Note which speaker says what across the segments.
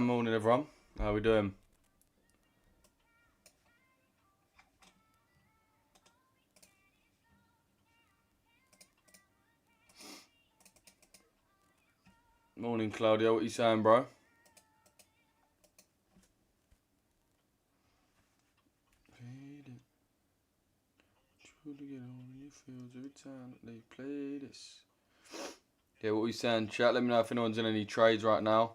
Speaker 1: Morning, everyone. How we doing? Morning, Claudio. What you saying, bro? Every time they play this. Yeah, what we saying, chat? Let me know if anyone's in any trades right now.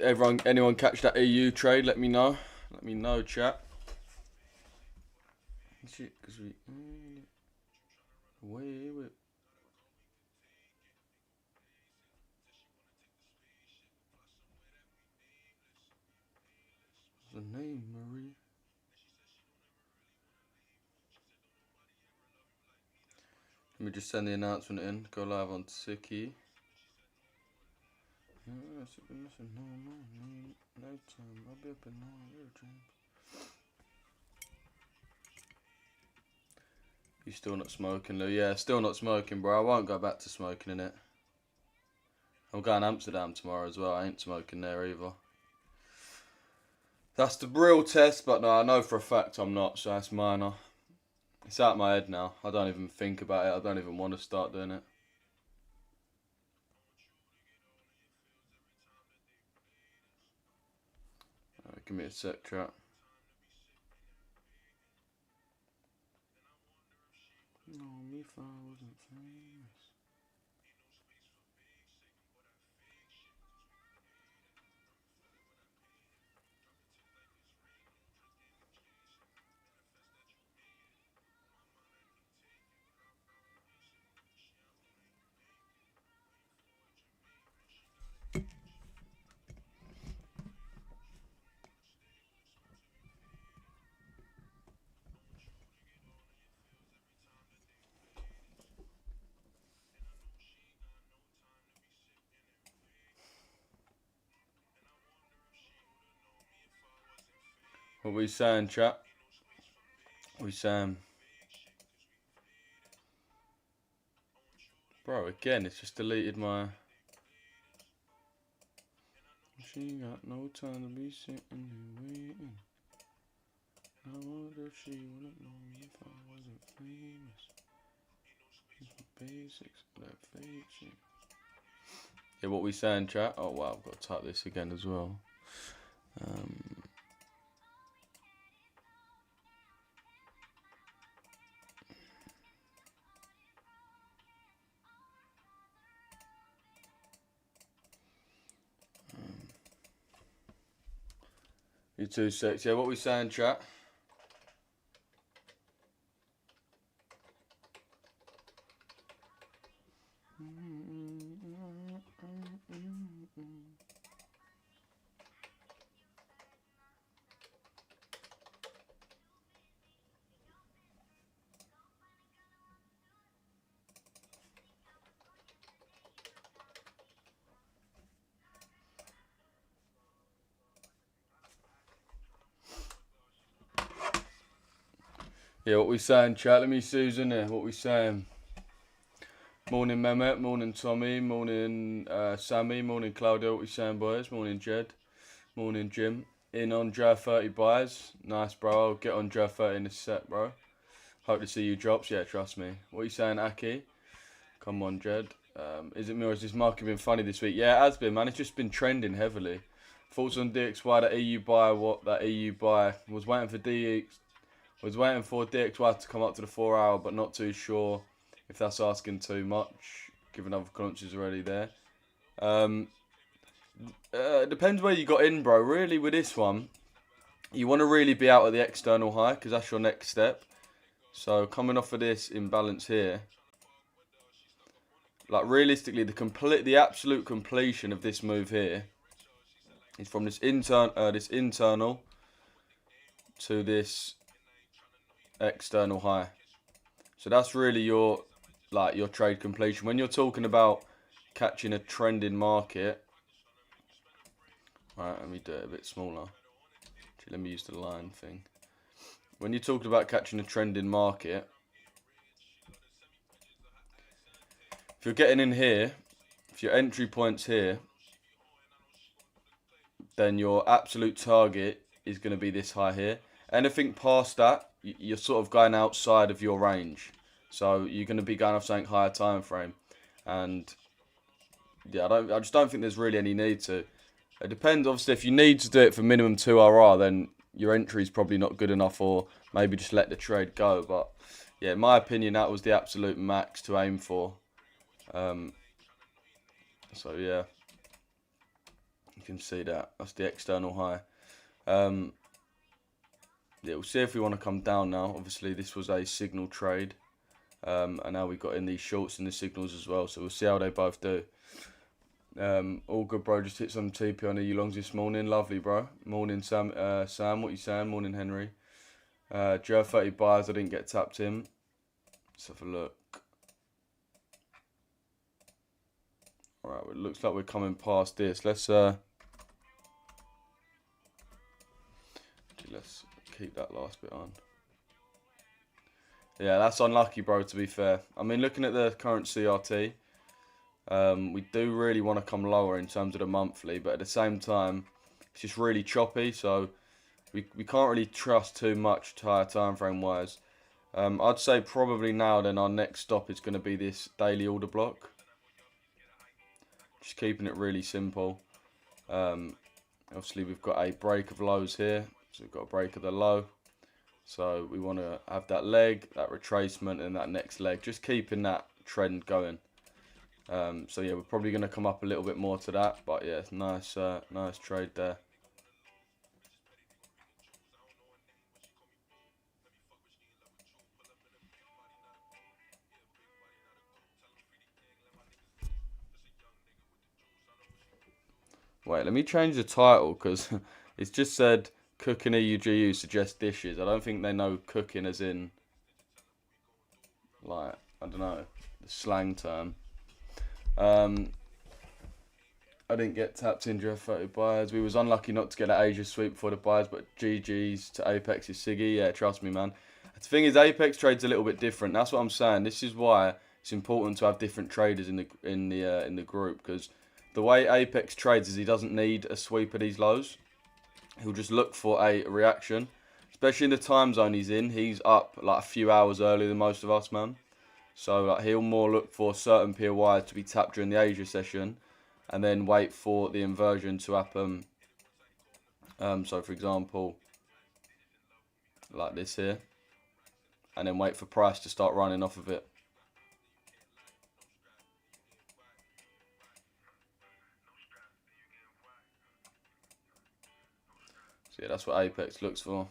Speaker 1: Anyone catch that EU trade? Let me know. Let me know, chat. Shit, cause we away with. What's the name, Marie? Let me just send the announcement in. Go live on Tiki. You still not smoking, Lou? Yeah, still not smoking, bro. I won't go back to smoking in it. I'm going to Amsterdam tomorrow as well. I ain't smoking there either. That's the real test, but no, I know for a fact I'm not, so that's minor. It's out of my head now. I don't even think about it. I don't even want to start doing it. Right, give me a sec, chat. No, me if I wasn't famous. What we saying, chat? What we saying? Bro, again, it's just deleted my... She got no time to be sitting and waiting. I wonder if she wouldn't know me if I wasn't famous. It's the basics of that fake shit. Yeah, what we saying, chat? Oh wow, I've got to type this again as well. You 2 secs. Yeah, what we saying, chat? Yeah, what we saying, chat? Let me see who's in there. What we saying? Morning, Mehmet. Morning, Tommy. Morning, Sammy. Morning, Claudio. What we saying, boys? Morning, Jed. Morning, Jim. In on Draft 30 buys. Nice, bro. I'll get on Draft 30 in a sec, bro. Hope to see you drops. Yeah, trust me. What are you saying, Aki? Come on, Jed. Is it me or has this market been funny this week? Yeah, it has been, man. It's just been trending heavily. Thoughts on DXY, that EU buy, what that EU buy. Was waiting for DXY to come up to the 4 hour, but not too sure if that's asking too much, given other conferences already there. Um, depends where you got in, bro. Really, with this one, you want to really be out at the external high because that's your next step. So coming off of this imbalance here, like realistically, the absolute completion of this move here is from this internal to this external high. So that's really your trade completion. When you're talking about catching a trending market, right? Let me do it a bit smaller. Actually, let me use the line thing. When you're talking about catching a trending market, if you're getting in here, if your entry point's here, then your absolute target is going to be this high here. Anything past that, you're sort of going outside of your range. So you're going to be going off something higher time frame. And yeah, I just don't think there's really any need to. It depends, obviously, if you need to do it for minimum 2 RR, then your entry is probably not good enough, or maybe just let the trade go. But yeah, in my opinion, that was the absolute max to aim for. So yeah, you can see that. That's the external high. Yeah, we'll see if we want to come down now. Obviously, this was a signal trade. And now we've got in these shorts and the signals as well. So we'll see how they both do. All good, bro. Just hit some TP on EU longs this morning. Lovely, bro. Morning, Sam. Sam, what you saying? Morning, Henry. GR30 buyers, I didn't get tapped in. Let's have a look. Alright, well, it looks like we're coming past this. Let's keep that last bit on. Yeah, that's unlucky, bro, to be fair. I mean, looking at the current CRT, we do really want to come lower in terms of the monthly, but at the same time, it's just really choppy, so we can't really trust too much higher time frame wise. I'd say probably now then our next stop is going to be this daily order block. Just keeping it really simple. Obviously, we've got a break of lows here, so we've got a break of the low. So we want to have that leg, that retracement, and that next leg, just keeping that trend going. So yeah, we're probably going to come up a little bit more to that, but yeah, it's nice, nice trade there. Wait, let me change the title because it's just said cooking EUGU suggests dishes. I don't think they know cooking as in, like, I don't know, the slang term. I didn't get tapped in GR30 buyers. We was unlucky not to get an Asia sweep before the buyers, but GG's to Apex's Siggy. Yeah, trust me, man. The thing is, Apex trades a little bit different. That's what I'm saying. This is why it's important to have different traders in the group, because the way Apex trades is he doesn't need a sweep of these lows. He'll just look for a reaction. Especially in the time zone he's in. He's up like a few hours earlier than most of us, man. So like, he'll more look for certain POIs to be tapped during the Asia session, and then wait for the inversion to happen. So for example, like this here, and then wait for price to start running off of it. So yeah, that's what Apex looks for.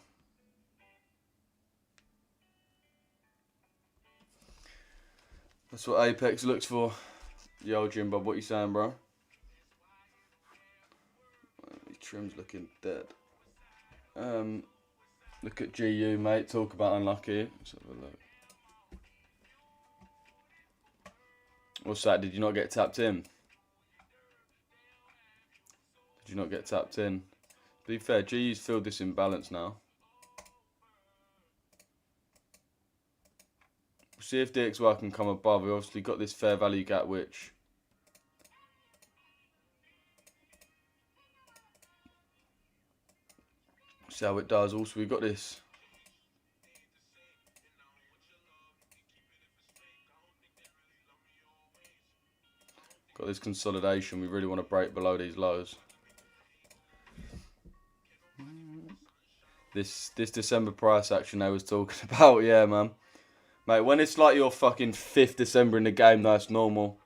Speaker 1: That's what Apex looks for. Yo, Jimbo, what you saying, bro? Trim's looking dead. Look at GU, mate. Talk about unlucky. Let's have a look. What's that? Did you not get tapped in? Did you not get tapped in? To be fair, GU's filled this imbalance now. We'll see if DXY can come above. We obviously got this fair value gap, which see how it does. Also, we've got this. Got this consolidation. We really want to break below these lows. This December price action I was talking about, yeah, man. Mate, when it's like your fucking 5th December in the game, that's normal.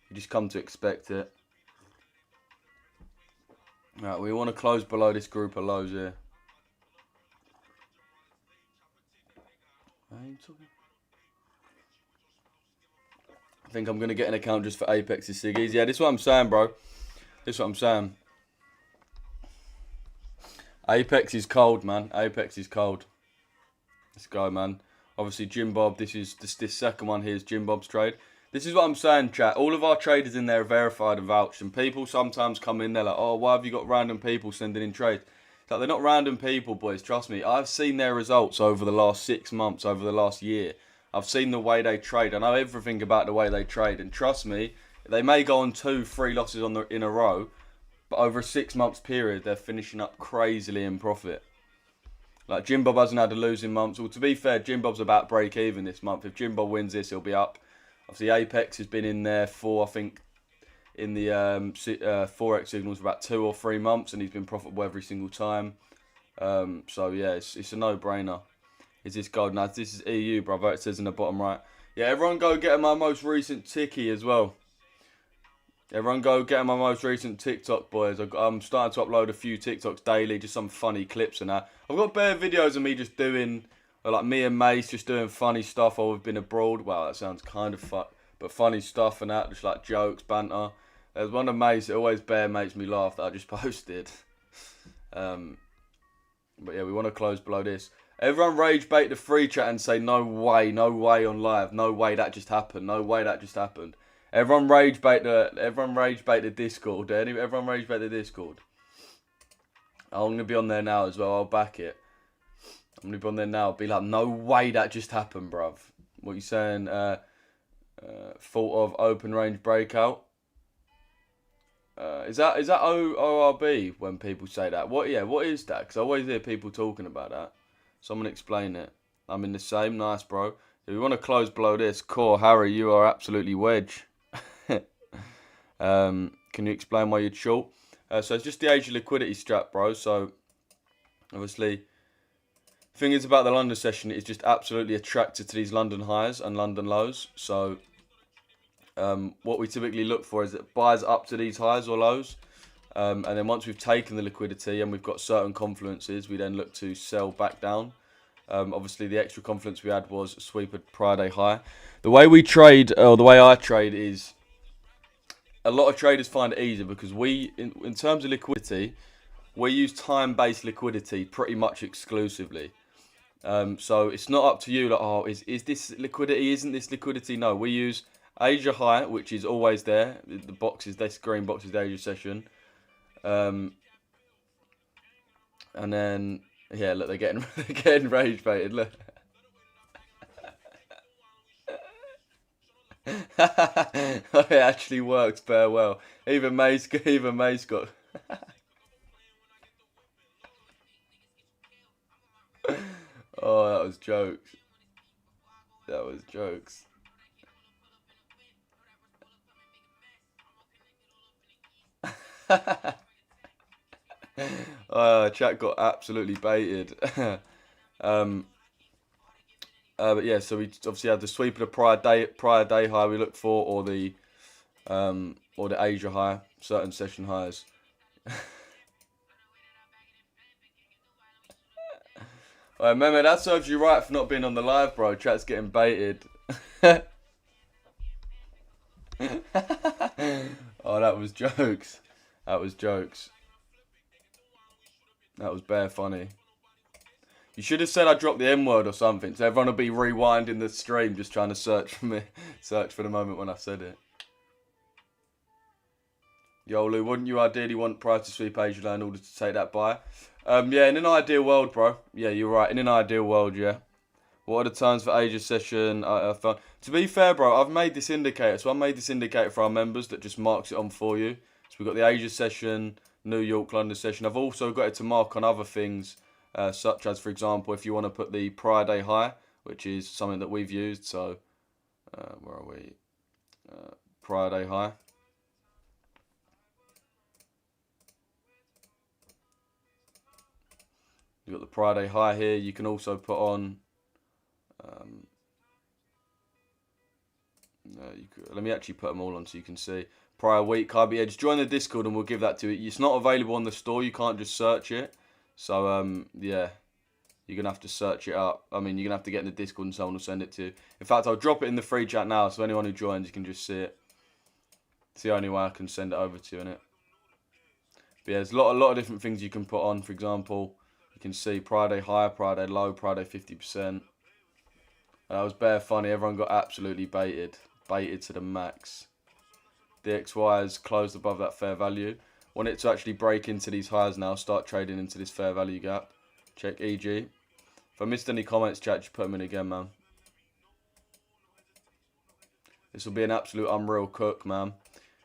Speaker 1: You just come to expect it. Right, we want to close below this group of lows here. I think I'm going to get an account just for Apex's Siggies. Yeah, this is what I'm saying, bro. This is what I'm saying. Apex is cold, man. Apex is cold. Let's go, man. Obviously, Jim Bob, this second one here is Jim Bob's trade. This is what I'm saying, chat. All of our traders in there are verified and vouched. And people sometimes come in, they're like, oh, why have you got random people sending in trades? It's like, they're not random people, boys. Trust me. I've seen their results over the last 6 months, over the last year. I've seen the way they trade. I know everything about the way they trade. And trust me, they may go on 2-3 losses in a row. But over a 6 months period, they're finishing up crazily in profit. Like, Jim Bob hasn't had a losing month. Well, to be fair, Jim Bob's about break even this month. If Jim Bob wins this, he'll be up. Obviously, Apex has been in there for, I think, in the Forex signals for about 2 or 3 months, and he's been profitable every single time. So, yeah, it's a no-brainer. Is this gold? Now, this is EU, brother. It says in the bottom right. Yeah, everyone go get my most recent ticky as well. Everyone go get my most recent TikTok, boys. I'm starting to upload a few TikToks daily, just some funny clips and that. I've got bare videos of me just doing, like me and Mace just doing funny stuff while we've been abroad. Wow, that sounds kind of fucked, but funny stuff and that, just like jokes, banter. There's one of Mace, it always bare makes me laugh that I just posted. But yeah, we want to close below this. Everyone rage bait the free chat and say, no way on live. No way that just happened. No way that just happened. Everyone rage bait the Discord. Everyone rage bait the Discord. I'm gonna be on there now as well. I'll back it. I'm gonna be on there now. I'll be like, no way that just happened, bruv. What you saying? Fault of open range breakout. Is that ORB when people say that? What is that? Because I always hear people talking about that. Someone explain it. I'm in the same. Nice, bro. If we want to close below this, Core Harry, you are absolutely wedge. Can you explain why you're short? So it's just the age of liquidity strap, bro. So obviously, the thing is about the London session, it's just absolutely attracted to these London highs and London lows. So what we typically look for is that buys up to these highs or lows. And then once we've taken the liquidity and we've got certain confluences, we then look to sell back down. Obviously, the extra confluence we had was sweep a prior day high. The way we trade, or the way I trade, is a lot of traders find it easier because we, in terms of liquidity, we use time-based liquidity pretty much exclusively. So it's not up to you, like, oh, is this liquidity? Isn't this liquidity? No, we use Asia high, which is always there. The boxes, this green box is the Asia session. And then, yeah, look, they're getting rage baited. Look. It actually works very well. Even Mace got. Oh, that was jokes. That was jokes. Chat got absolutely baited. But yeah, so we obviously had the sweep of the prior day high we look for, or the Asia high, certain session highs. Remember, that serves you right for not being on the live, bro. Chat's getting baited. Oh, that was jokes. That was jokes. That was bare funny. You should have said I dropped the M word or something, so everyone will be rewinding the stream just trying to search for the moment when I said it. Yo, Lou, wouldn't you ideally want prior to sweep Asia in order to take that buy? Yeah, in an ideal world, bro. Yeah, you're right. In an ideal world, yeah. What are the times for Asia session? To be fair, bro, I've made this indicator. So I made this indicator for our members that just marks it on for you. So we've got the Asia session, New York, London session. I've also got it to mark on other things, such as, for example, if you want to put the prior day high, which is something that we've used. So, where are we? Prior day high. You've got the prior day high here. You can also put on... let me actually put them all on so you can see. prior week high. But yeah, just join the Discord and we'll give that to you. It's not available on the store. You can't just search it. So yeah, you're gonna have to search it up. I mean, you're gonna have to get in the Discord and someone will send it to you. In fact, I'll drop it in the free chat now, so anyone who joins, you can just see it. It's the only way I can send it over to you, innit? But yeah, there's a lot of different things you can put on. For example, you can see Friday high, Friday low, Friday 50%. That was bare funny. Everyone got absolutely baited to the max. DXY has closed above that fair value. Want it to actually break into these highs now, start trading into this fair value gap. Check EG. If I missed any comments, chat, just put them in again, man. This will be an absolute unreal cook, man.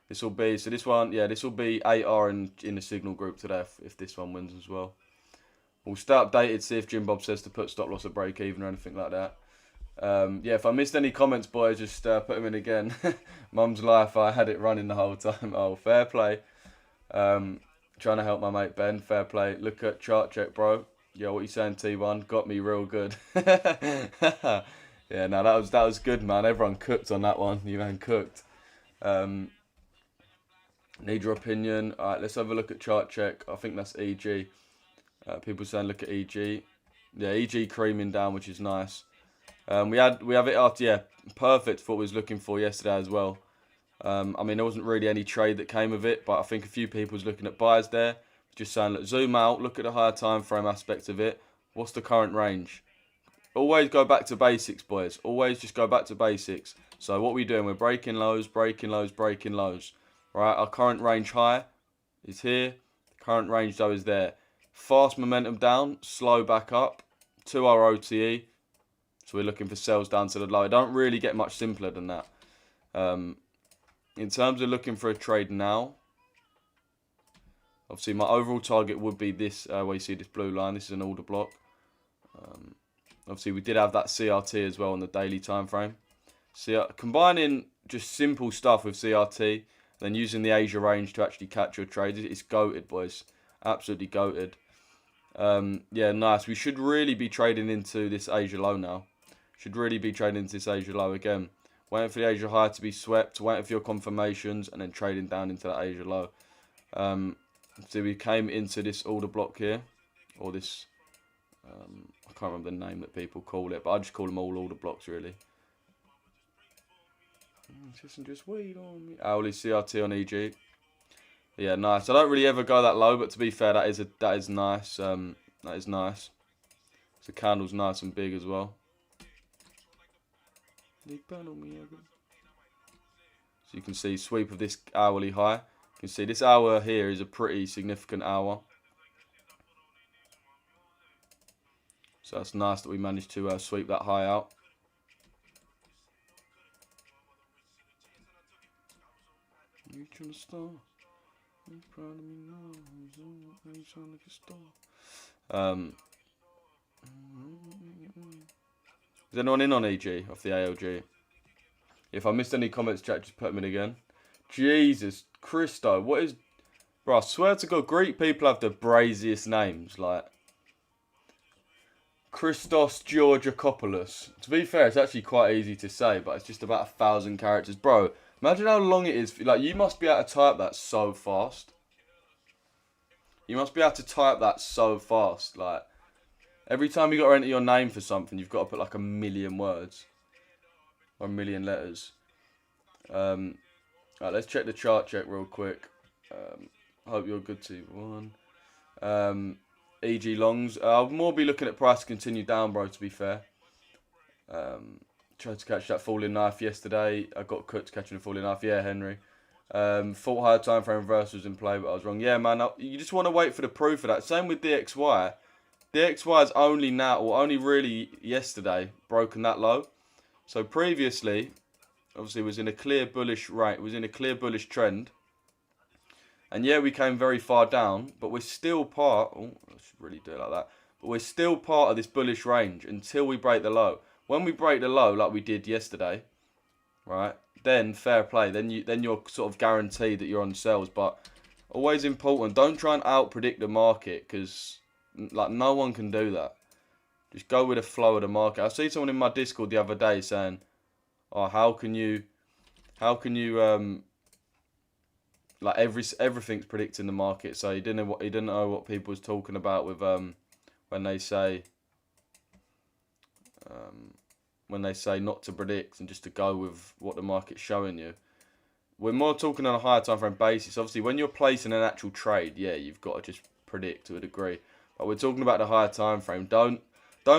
Speaker 1: This will be, so this one, yeah, this will be 8R in the signal group today if this one wins as well. We'll stay updated, see if Jim Bob says to put stop loss at break even or anything like that. Yeah, if I missed any comments, boys, just put them in again. Mum's life, I had it running the whole time. Oh, fair play. Trying to help my mate Ben, fair play. Look at chart check, bro. Yeah, what you saying, T1? Got me real good. Yeah, no, that was good, man. Everyone cooked on that one. You man cooked. Need your opinion. All right, let's have a look at chart check. I think that's EG. People saying look at EG. Yeah, EG creaming down, which is nice. We have it after, yeah, perfect for what we was looking for yesterday as well. I mean, there wasn't really any trade that came of it, but I think a few people was looking at buys there. Just saying, look, zoom out, look at the higher time frame aspect of it. What's the current range? Always go back to basics, boys. Always just go back to basics. So what we're doing, we're breaking lows, breaking lows, breaking lows. Right, our current range high is here. The current range though is there. Fast momentum down, slow back up to our OTE. So we're looking for sells down to the low. It don't really get much simpler than that. In terms of looking for a trade now, obviously my overall target would be this, where you see this blue line. This is an order block. Obviously we did have that CRT as well on the daily time frame. Combining just simple stuff with CRT, then using the Asia range to actually catch your trades, it's goated, boys. Absolutely goated. Yeah, nice. We should really be trading into this Asia low now. Should really be trading into this Asia low again. Waiting for the Asia high to be swept, waiting for your confirmations, and then trading down into that Asia low. So we came into this order block here, or this, I can't remember the name that people call it, but I just call them all order blocks, really. Just wait on me. Owly CRT on EG. Yeah, nice. I don't really ever go that low, but to be fair, that is nice. That is nice. The candle's nice and big as well. So you can see sweep of this hourly high. You can see this hour here is a pretty significant hour. So that's nice that we managed to sweep that high out. You trying to start? You proud of me now? You trying to start? Is anyone in on EG off the ALG? If I missed any comments, chat, just put them in again. Jesus Christo, what is... Bro, I swear to God, Greek people have the braziest names, like... Christos Georgakopoulos. To be fair, it's actually quite easy to say, but it's just about 1,000 characters. Bro, imagine how long it is. Like, you must be able to type that so fast. You must be able to type that so fast. Like, every time you got to enter your name for something, you've got to put like 1,000,000 words. Or 1,000,000 letters. Alright, let's check the chart check real quick. Hope you're good to one. EG longs. I'll more be looking at price to continue down, bro, to be fair. Tried to catch that falling knife yesterday. I got cooked catching a falling knife. Yeah, Henry. Thought higher time frame reversal was in play, but I was wrong. Yeah, man, you just want to wait for the proof of that. Same with DXY. DXY is only now, or only really yesterday, broken that low. So previously, obviously, was in a clear bullish rate. Was in a clear bullish trend. And yeah, we came very far down, but we're still part... Oh, I should really do it like that. But we're still part of this bullish range until we break the low. When we break the low, like we did yesterday, right, then fair play. Then you're sort of guaranteed that you're on sales. But always important, don't try and out-predict the market, because like no one can do that. Just go with the flow of the market. I see someone in my Discord the other day saying, oh, how can you like everything's predicting the market. So he didn't know what people was talking about with when they say not to predict and just to go with what the market's showing you. We're more talking on a higher time frame basis. Obviously, when you're placing an actual trade, yeah, you've got to just predict to a degree. But we're talking about the higher time frame. Don't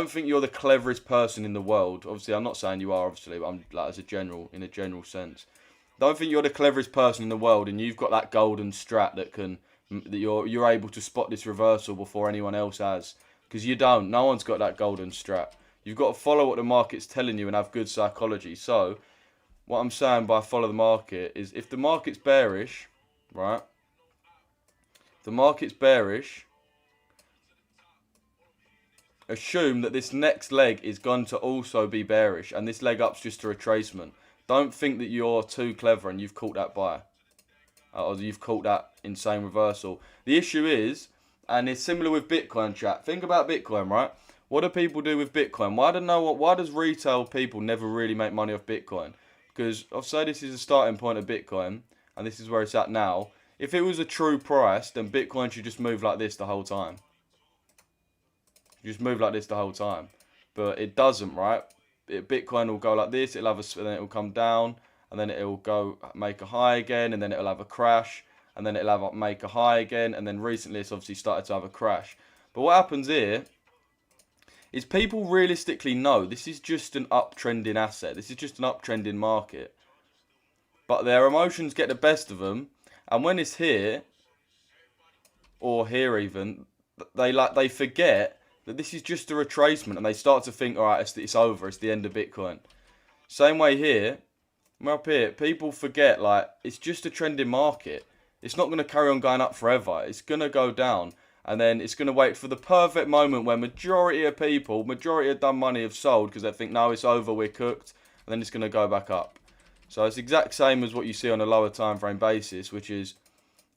Speaker 1: think you're the cleverest person in the world. Obviously, I'm not saying you are, obviously, but I'm like in a general sense. Don't think you're the cleverest person in the world and you've got that golden strat that you're able to spot this reversal before anyone else has. Because you don't. No one's got that golden strat. You've got to follow what the market's telling you and have good psychology. So, what I'm saying by follow the market is if the market's bearish, right? If the market's bearish, assume that this next leg is going to also be bearish and this leg up's just a retracement. Don't think that you're too clever and you've caught that buy. Or you've caught that insane reversal. The issue is, and it's similar with Bitcoin, chat. Think about Bitcoin, right? What do people do with Bitcoin? Why does retail people never really make money off Bitcoin? Because I'll say this is the starting point of Bitcoin, and this is where it's at now. If it was a true price, then Bitcoin should just move like this the whole time. Just move like this the whole time. But it doesn't, right? Bitcoin will go like this, then it will come down, and then it will go make a high again, and then it will have a crash, and then it'll have make a high again, and then recently it's obviously started to have a crash. But what happens here is people realistically know this is just an uptrending asset. This is just an uptrending market. But their emotions get the best of them, and when it's here, or here even, they forget that this is just a retracement, and they start to think, all right, it's over, it's the end of Bitcoin. Same way here, we're up here, people forget, like, it's just a trending market. It's not going to carry on going up forever. It's going to go down, and then it's going to wait for the perfect moment where majority of dumb money have sold because they think, no, it's over, we're cooked, and then it's going to go back up. So it's the exact same as what you see on a lower time frame basis, which is,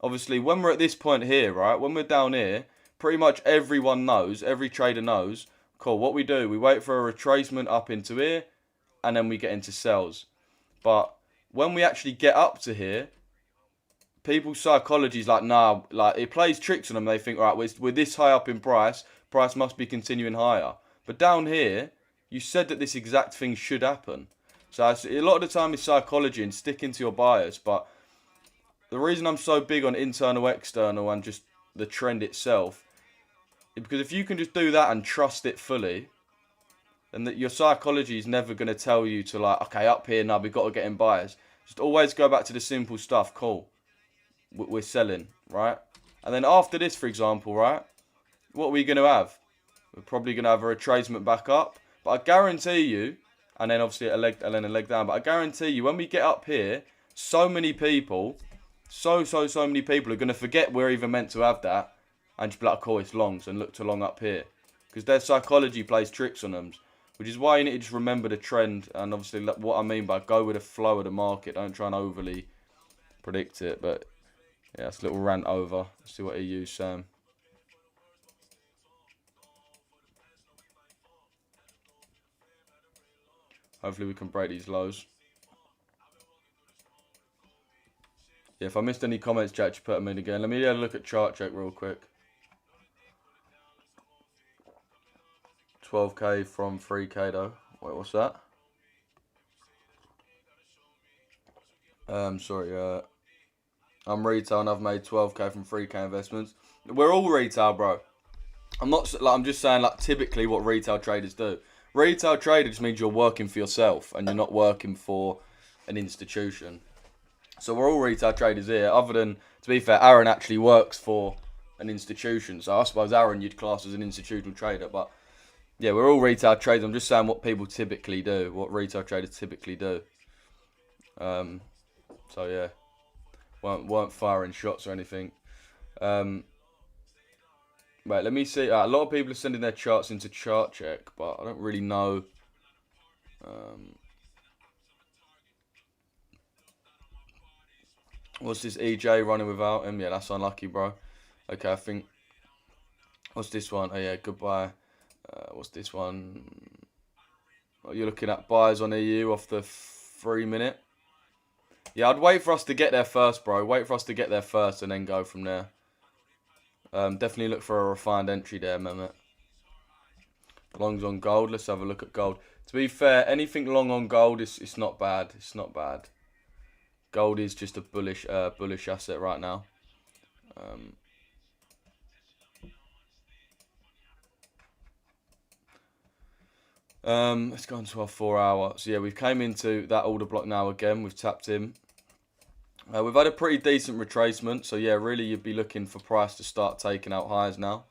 Speaker 1: obviously, when we're at this point here, right, when we're down here, pretty much everyone knows, every trader knows, cool, what we do, we wait for a retracement up into here, and then we get into sells. But when we actually get up to here, people's psychology is like, nah, like, it plays tricks on them. They think, all right, we're this high up in price must be continuing higher. But down here, you said that this exact thing should happen. So a lot of the time it's psychology and sticking to your bias. But the reason I'm so big on internal, external, and just the trend itself, because if you can just do that and trust it fully, then your psychology is never going to tell you to, like, okay, up here now, we've got to get in buyers. Just always go back to the simple stuff. Cool, we're selling, right? And then after this, for example, right, what are we going to have? We're probably going to have a retracement back up. But I guarantee you, and then obviously a leg down, but I guarantee you, when we get up here, so many people, so many people are going to forget we're even meant to have that, and just be like, oh, it's longs, and look to long up here. Because their psychology plays tricks on them. Which is why you need to just remember the trend. And obviously what I mean by go with the flow of the market. Don't try and overly predict it. But yeah, that's a little rant over. Let's see what he used, Sam. Hopefully we can break these lows. Yeah, if I missed any comments, chat, just put them in again. Let me have a look at chart check real quick. 12k from 3k though. Wait, what's that? Sorry, I'm retail and I've made 12k from 3k investments. We're all retail, bro. I'm just saying, like, typically what retail traders do. Retail trader just means you're working for yourself and you're not working for an institution. So we're all retail traders here, other than, to be fair, Aaron actually works for an institution. So I suppose Aaron you'd class as an institutional trader, but yeah, we're all retail traders. I'm just saying what people typically do, what retail traders typically do. So yeah, weren't firing shots or anything. Wait, let me see. A lot of people are sending their charts into chart check, but I don't really know. What's this EJ running without him? Yeah, that's unlucky, bro. Okay, I think. What's this one? Oh yeah, goodbye. What's this one? Oh, you're looking at buys on EU off the 3 minute. Yeah, I'd wait for us to get there first, bro. Wait for us to get there first and then go from there. Definitely look for a refined entry there, Mehmet. Longs on gold. Let's have a look at gold. To be fair, anything long on gold it's not bad. It's not bad. Gold is just a bullish asset right now. Let's go into our 4 hour. So yeah, we've came into that order block now again. We've tapped in. We've had a pretty decent retracement. So yeah, really you'd be looking for price to start taking out highs now.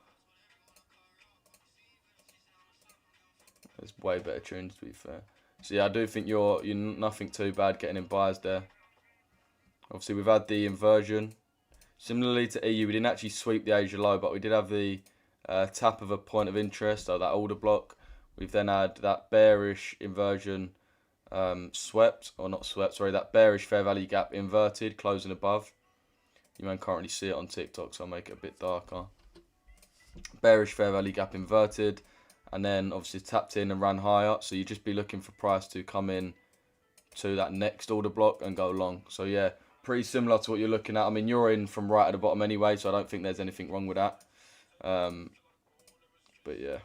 Speaker 1: There's way better tunes to be fair. So yeah, I do think you're nothing too bad getting in buys there. Obviously we've had the inversion. Similarly to EU, we didn't actually sweep the Asia low, but we did have the tap of a point of interest, so that order block. We've then had that bearish inversion swept, or not swept, sorry, that bearish fair value gap inverted, closing above. You may can't really see it on TikTok, so I'll make it a bit darker. Bearish fair value gap inverted, and then obviously tapped in and ran higher, so you'd just be looking for price to come in to that next order block and go long. So yeah, pretty similar to what you're looking at. I mean, you're in from right at the bottom anyway, so I don't think there's anything wrong with that. But yeah.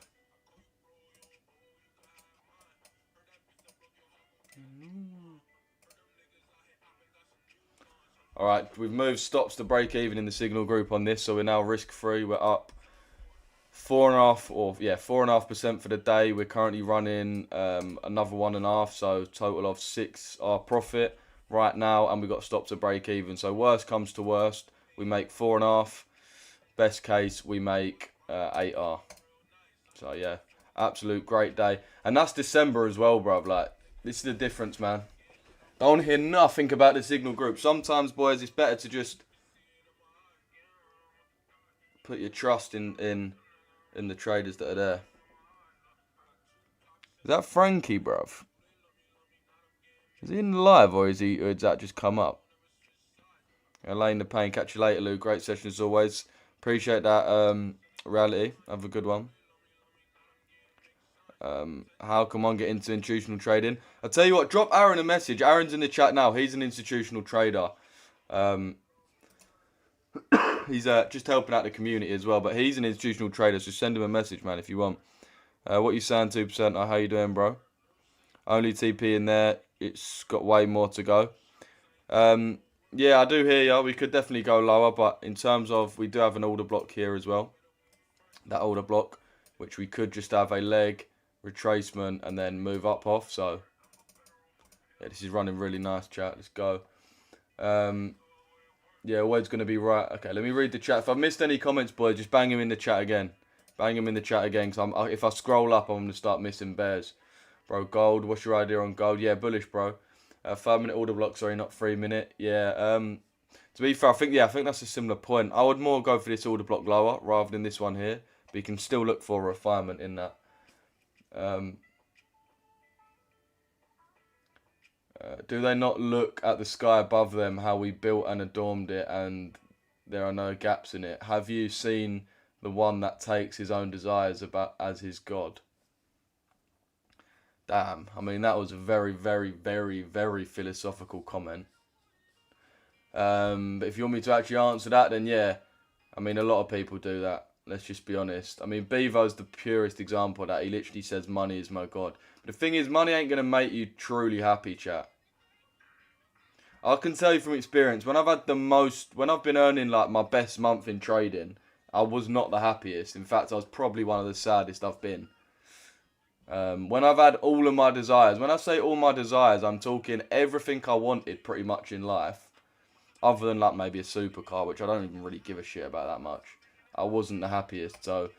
Speaker 1: Alright, we've moved stops to break even in the signal group on this, so we're now risk free. We're up 4.5% for the day. We're currently running another 1.5, so total of 6 our profit right now, and we've got stop to break even. So worst comes to worst, we make 4.5. Best case, we make 8R. So yeah, absolute great day. And that's December as well, bruv. Like, this is the difference, man. I don't hear nothing about the signal group. Sometimes, boys, it's better to just put your trust in the traders that are there. Is that Frankie, bruv? Is he in the live, or is that just come up? Elaine the Pain, catch you later, Lou. Great session as always. Appreciate that, Reality. Have a good one. How can one get into institutional trading? I'll tell you what, drop Aaron a message. Aaron's in the chat now. He's an institutional trader. He's just helping out the community as well, but he's an institutional trader, so send him a message, man, if you want. What you saying, 2%? How you doing, bro? Only TP in there. It's got way more to go. Yeah, I do hear you. We could definitely go lower, but in terms of, we do have an order block here as well. That order block, which we could just have a leg, retracement, and then move up off. So, yeah, this is running really nice, chat. Let's go. Yeah, word's going to be right. Okay, let me read the chat. If I missed any comments, boys, just bang them in the chat again. Bang them in the chat again, because if I scroll up, I'm going to start missing bears. Bro, gold, what's your idea on gold? Yeah, bullish, bro. 5-minute order block, sorry, not 3-minute. Yeah, to be fair, I think that's a similar point. I would more go for this order block lower rather than this one here. But you can still look for a refinement in that. Do they not look at the sky above them, how we built and adorned it, and there are no gaps in it? Have you seen the one that takes his own desires as his God? Damn, I mean, that was a very, very, very, very philosophical comment. But if you want me to actually answer that, then yeah. I mean, a lot of people do that. Let's just be honest. I mean, Bevo's the purest example of that. He literally says money is my God. But the thing is, money ain't going to make you truly happy, chat. I can tell you from experience, when I've been earning like my best month in trading, I was not the happiest. In fact, I was probably one of the saddest I've been. When I've had all of my desires, when I say all my desires, I'm talking everything I wanted pretty much in life, other than like maybe a supercar, which I don't even really give a shit about that much. I wasn't the happiest. So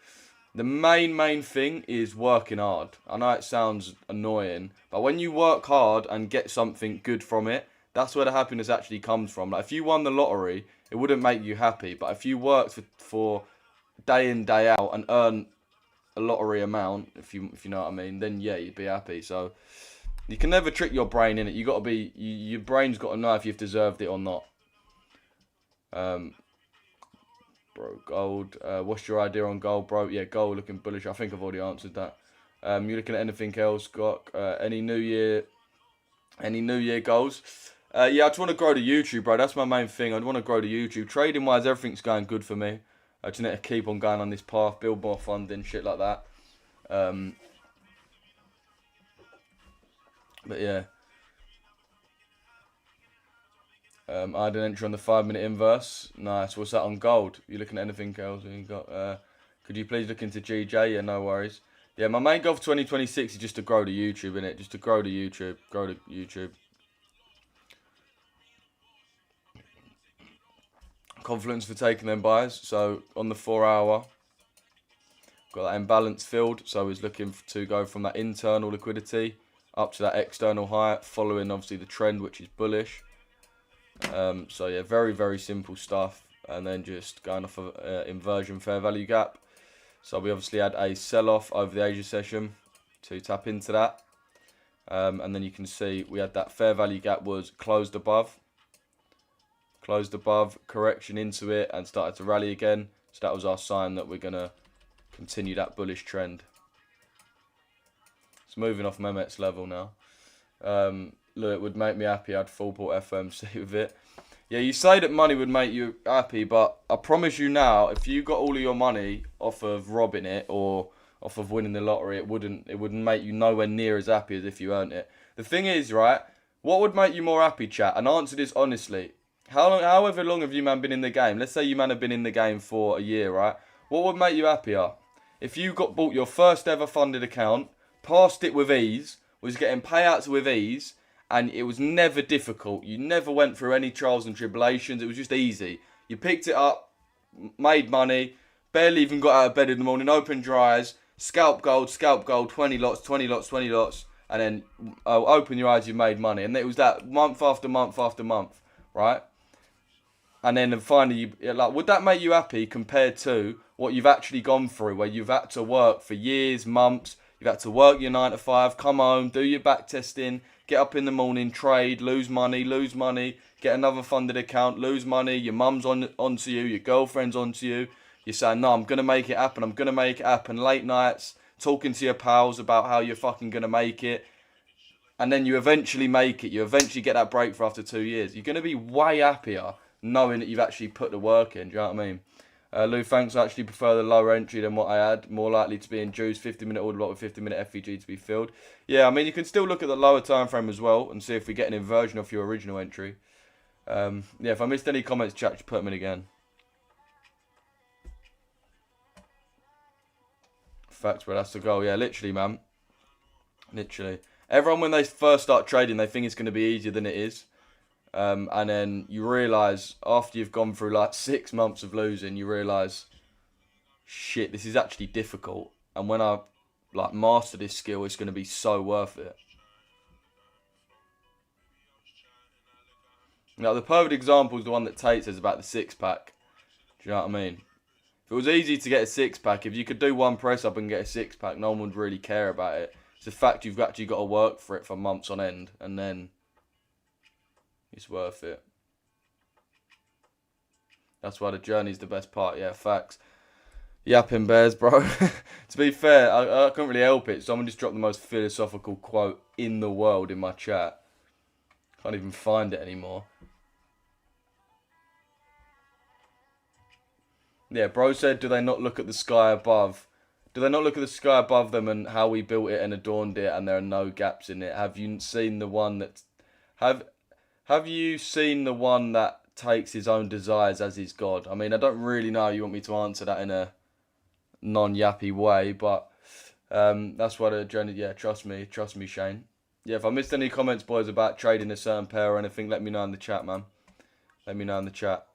Speaker 1: the main thing is working hard. I know it sounds annoying, but when you work hard and get something good from it, that's where the happiness actually comes from. Like if you won the lottery, it wouldn't make you happy, but if you worked for day in, day out and earn a lottery amount, if you know what I mean, then yeah, you'd be happy. So you can never trick your brain in it. You got to be, your brain's got to know if you've deserved it or not. Bro, gold. What's your idea on gold, bro? Yeah, gold looking bullish. I think I've already answered that. You looking at anything else, Scott? Any New Year goals? Yeah, I just want to grow the YouTube, bro. That's my main thing. I want to grow the YouTube. Trading wise, everything's going good for me. I just need to keep on going on this path, build more funding, shit like that. But yeah. I had an entry on the 5-minute inverse. Nice. What's that on gold? You looking at anything else? You got? Could you please look into GJ? Yeah, no worries. Yeah, my main goal for 2026 is just to grow the YouTube, innit? Just to grow the YouTube. Grow the YouTube. Confidence for taking them buys. So on the 4 hour, got that imbalance filled. So he's looking to go from that internal liquidity up to that external high, following obviously the trend, which is bullish. So yeah, very, very simple stuff. And then just going off of inversion fair value gap. So we obviously had a sell-off over the Asia session to tap into that. And then you can see we had that fair value gap was closed above, correction into it, and started to rally again. So that was our sign that we're going to continue that bullish trend. It's moving off Mehmet's level now. Look, it would make me happy. I'd full port FOMC with it. Yeah, you say that money would make you happy, but I promise you now, if you got all of your money off of robbing it or off of winning the lottery, it wouldn't make you nowhere near as happy as if you earned it. The thing is, right, what would make you more happy, chat? And answer this honestly. However long have you, man, been in the game? Let's say you, man, have been in the game for a year, right? What would make you happier? If you bought your first ever funded account, passed it with ease, was getting payouts with ease, and it was never difficult. You never went through any trials and tribulations. It was just easy. You picked it up, made money, barely even got out of bed in the morning, opened your eyes, scalp gold, 20 lots, 20 lots, 20 lots, and then open your eyes, you made money. And it was that month after month after month, right? And then finally, would that make you happy compared to what you've actually gone through, where you've had to work for years, months, you've had to work your 9 to 5, come home, do your back testing, get up in the morning, trade, lose money, get another funded account, lose money, your mum's onto you, your girlfriend's onto you, you're saying, no, I'm going to make it happen, late nights, talking to your pals about how you're fucking going to make it, and then you eventually make it, you eventually get that breakthrough after 2 years. You're going to be way happier knowing that you've actually put the work in, do you know what I mean? Lou, thanks. I actually prefer the lower entry than what I had. More likely to be induced. 50-minute order block with 50-minute FVG to be filled. Yeah, I mean, you can still look at the lower time frame as well and see if we get an inversion off your original entry. Yeah, if I missed any comments, chat, just put them in again. Facts, bro. That's the goal. Yeah, literally, man. Literally. Everyone, when they first start trading, they think it's going to be easier than it is. And then you realise, after you've gone through like 6 months of losing, you realise, shit, this is actually difficult. And when I master this skill, it's going to be so worth it. Now, the perfect example is the one that Tate says about the 6-pack. Do you know what I mean? If it was easy to get a 6-pack, if you could do one press up and get a 6-pack, no one would really care about it. It's the fact you've actually got to work for it for months on end, and then it's worth it. That's why the journey's the best part. Yeah, facts. Yapping bears, bro. To be fair, I couldn't really help it. Someone just dropped the most philosophical quote in the world in my chat. Can't even find it anymore. Yeah, bro said, do they not look at the sky above? Do they not look at the sky above them and how we built it and adorned it and there are no gaps in it? Have you seen the one that... Have you seen the one that takes his own desires as his God? I mean, I don't really know. You want me to answer that in a non-yappy way, but that's what a journey. Yeah, trust me, Shane. Yeah, if I missed any comments, boys, about trading a certain pair or anything, let me know in the chat, man. Let me know in the chat.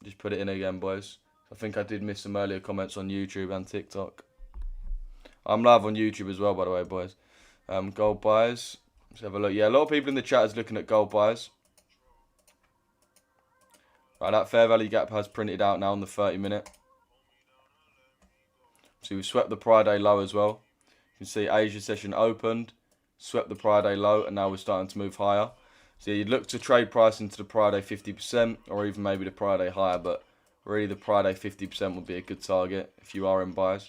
Speaker 1: Just put it in again, boys. I think I did miss some earlier comments on YouTube and TikTok. I'm live on YouTube as well, by the way, boys. Gold buys. Let's have a look. Yeah, a lot of people in the chat is looking at gold buys. Right, that fair value gap has printed out now on the 30-minute. So we swept the Friday low as well. You can see Asia session opened, swept the Friday low, and now we're starting to move higher. So you'd look to trade price into the Friday 50% or even maybe the Friday higher, but really the Friday 50% would be a good target if you are in buys.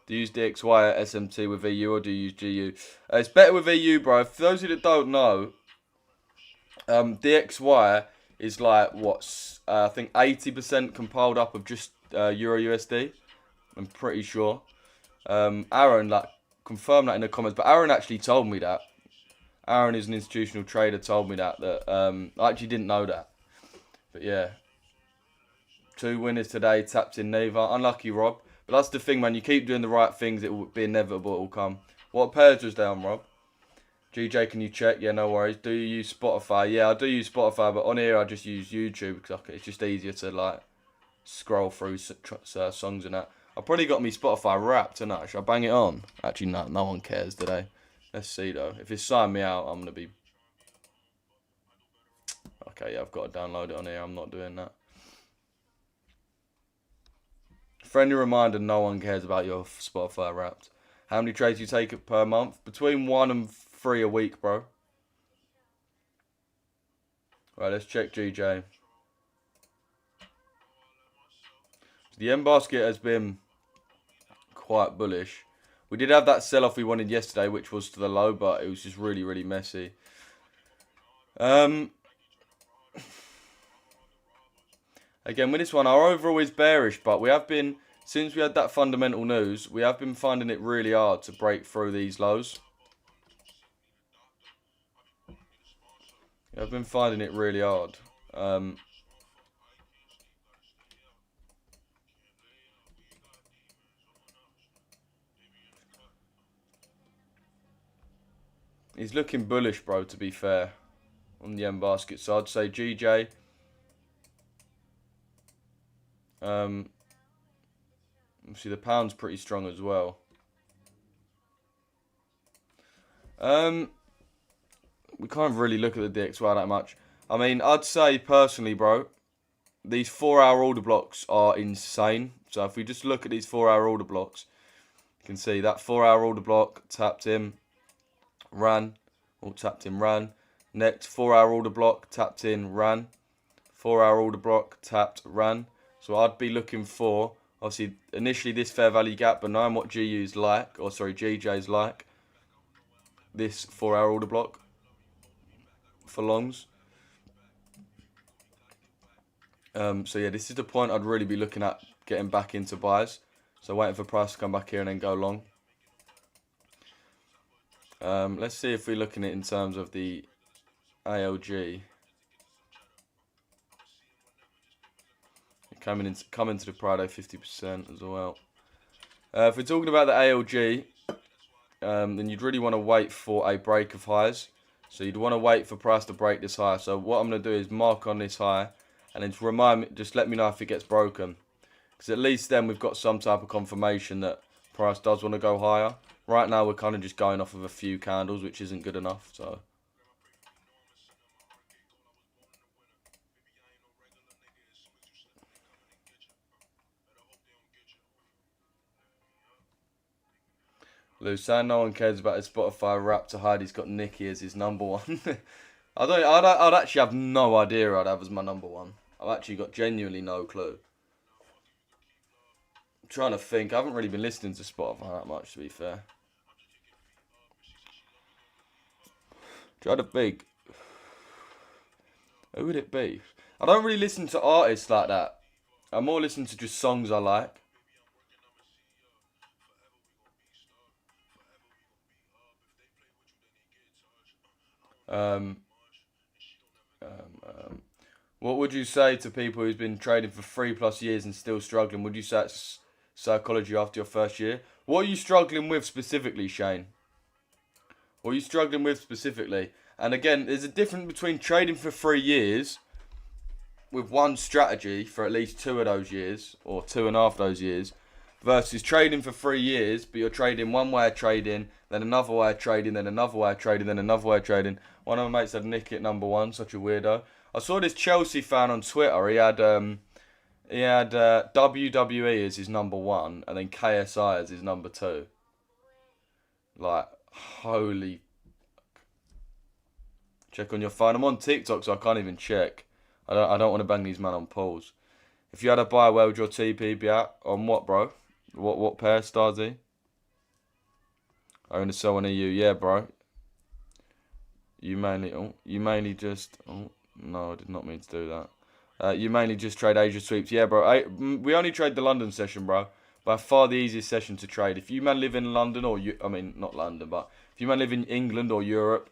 Speaker 1: Do you use DXY at SMT with EU or do you use GU? It's better with EU, bro. For those of you that don't know, DXY is like what's I think 80% compiled up of just Euro USD. I'm pretty sure. Aaron like confirmed that in the comments, but Aaron actually told me that. Aaron is an institutional trader. Told me that I actually didn't know that. But yeah, 2 winners today. Tapped in neither. Unlucky Rob. But that's the thing, man. You keep doing the right things, it will be inevitable. It will come. What pairs was down, Rob? GJ, can you check? Yeah, no worries. Do you use Spotify? Yeah, I do use Spotify, but on here I just use YouTube because it's just easier to like scroll through songs and that. I probably got me Spotify Wrapped tonight. Should I bang it on? Actually, no one cares today. Let's see though. If it's sign me out, I'm gonna be. Okay, yeah, I've got to download it on here. I'm not doing that. Friendly reminder: no one cares about your Spotify Wrapped. How many trades you take per month? Between 1 and 3 a week, bro. Right, let's check GJ. The end basket has been quite bullish. We did have that sell-off we wanted yesterday, which was to the low, but it was just really, really messy. Again, with this one, our overall is bearish, but we have been, since we had that fundamental news, we have been finding it really hard to break through these lows. I've been finding it really hard. He's looking bullish, bro, to be fair, on the end basket. So I'd say GJ. Obviously the pound's pretty strong as well. We can't really look at the DXY that much. I mean, I'd say personally, bro, these 4-hour order blocks are insane. So if we just look at these 4-hour order blocks, you can see that 4-hour order block tapped in, ran, tapped in, ran. Next 4-hour order block tapped in, ran. 4-hour order block tapped, ran. So I'd be looking for, obviously, initially this fair value gap, but knowing what GJ's like, this 4-hour order block for longs. So yeah, this is the point I'd really be looking at getting back into buys. So waiting for price to come back here and then go long. Let's see if we're looking at it in terms of the ALG. Coming to the Prado 50% as well. If we're talking about the ALG, then you'd really want to wait for a break of highs. So you'd want to wait for price to break this high. So what I'm going to do is mark on this high, and then just let me know if it gets broken. Because at least then we've got some type of confirmation that price does want to go higher. Right now we're kind of just going off of a few candles, which isn't good enough. So. Lou saying no one cares about his Spotify rap to hide. He's got Nicki as his number one. I'd actually have no idea I'd have as my number one. I've actually got genuinely no clue. I'm trying to think. I haven't really been listening to Spotify that much, to be fair. Try to think. Who would it be? I don't really listen to artists like that. I more listen to just songs I like. What would you say to people who's been trading for 3+ years and still struggling? Would you say it's psychology after your first year? What are you struggling with specifically, Shane? What are you struggling with specifically? And again, there's a difference between trading for 3 years with one strategy for at least 2 of those years, or 2.5 of those years, versus trading for 3 years, but you're trading one way of trading, then another way of trading, then another way of trading, then another way of trading. One of my mates had Nick at number one, such a weirdo. I saw this Chelsea fan on Twitter. He had WWE as his number one, and then KSI as his number two. Like, holy. Check on your phone. I'm on TikTok, so I can't even check. I don't want to bang these men on pause. If you had a buy, where would your TP be at? On what, bro? What pair, Starzy? I own to sell an EU. Yeah, bro. You mainly just. Oh no, I did not mean to do that. You mainly just trade Asia sweeps. Yeah, bro. We only trade the London session, bro. By far the easiest session to trade. If you man live in London or I mean not London, but if you man live in England or Europe,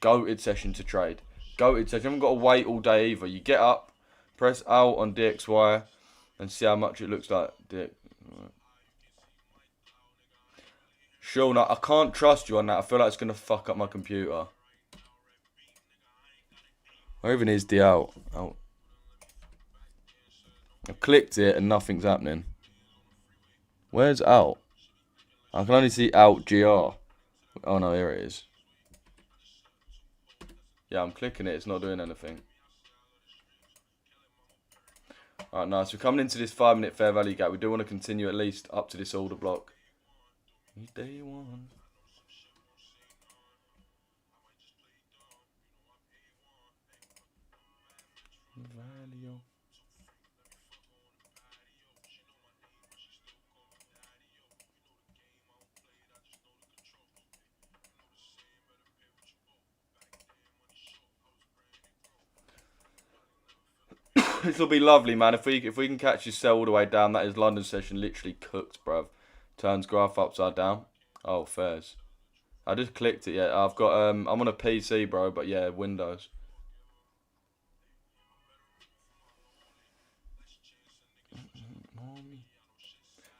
Speaker 1: goated session to trade. Goated session. You haven't got to wait all day either. You get up, press out on DXY, and see how much it looks like. Sean, I can't trust you on that. I feel like it's gonna fuck up my computer. Where even is the out? Oh. I've clicked it and nothing's happening. Where's out? I can only see out GR. Oh no, here it is. Yeah, I'm clicking it. It's not doing anything. Alright, nice. We're coming into this 5-minute fair value gap. We do want to continue at least up to this order block. Day one. Value. This will be lovely, man. If we can catch this sell all the way down, that is London session literally cooked, bruv. Turns graph upside down. Oh, fairs. I just clicked it. Yeah, I've got I'm on a PC, bro. But yeah, Windows.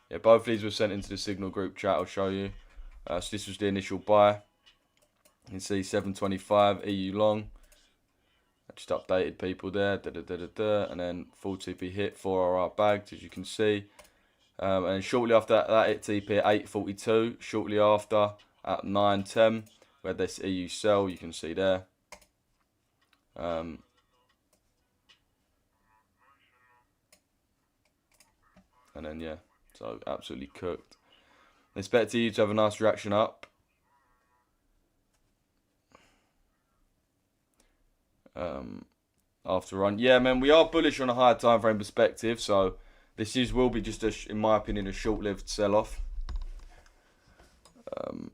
Speaker 1: Yeah, both these were sent into the Signal group chat. I'll show you. So this was the initial buy. You can see 725 EU long. I just updated people there. And then full TP hit 4RR bagged, as you can see. And then shortly after that, it TP at 842. Shortly after, at 910, we had this EU sell. You can see there. And then yeah, so absolutely cooked. Expect you to have a nice reaction up. After run, yeah, man, we are bullish on a higher time frame perspective. So this will be just in my opinion, a short-lived sell-off.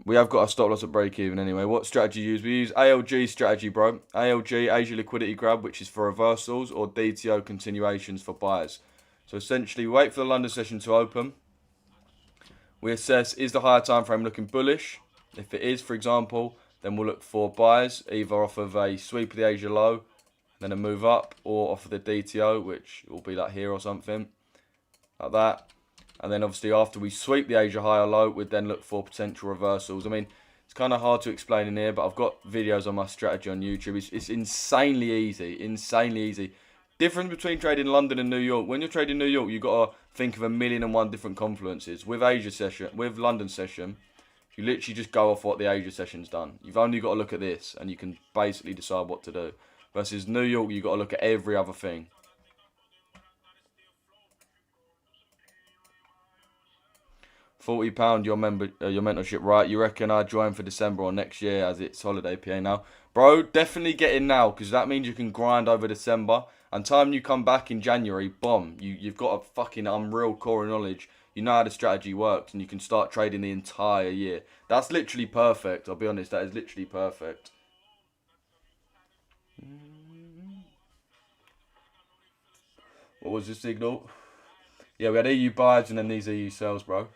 Speaker 1: We have got a stop loss at break even anyway. What strategy use? We use ALG strategy, bro. ALG, Asia liquidity grab, which is for reversals, or DTO continuations for buyers. So essentially, we wait for the London session to open. We assess, is the higher time frame looking bullish? If it is, for example, then we'll look for buys, either off of a sweep of the Asia low, then a move up, or off of the DTO, which will be like here or something, like that. And then obviously after we sweep the Asia high or low, we'd then look for potential reversals. I mean, it's kind of hard to explain in here, but I've got videos on my strategy on YouTube. It's insanely easy. Difference between trading London and New York. When you're trading New York, you've got to think of 1,000,001 different confluences. With London session, you literally just go off what the Asia session's done. You've only got to look at this, and you can basically decide what to do. Versus New York, you've got to look at every other thing. £40 your mentorship, right? You reckon I join for December or next year as it's holiday PA now? Bro, definitely get in now, because that means you can grind over December. And time you come back in January, boom, you've got a fucking unreal core of knowledge. You know how the strategy works, and you can start trading the entire year. That's literally perfect. I'll be honest, that is literally perfect. What was the signal? Yeah, we had EU buys and then these EU sells, bro.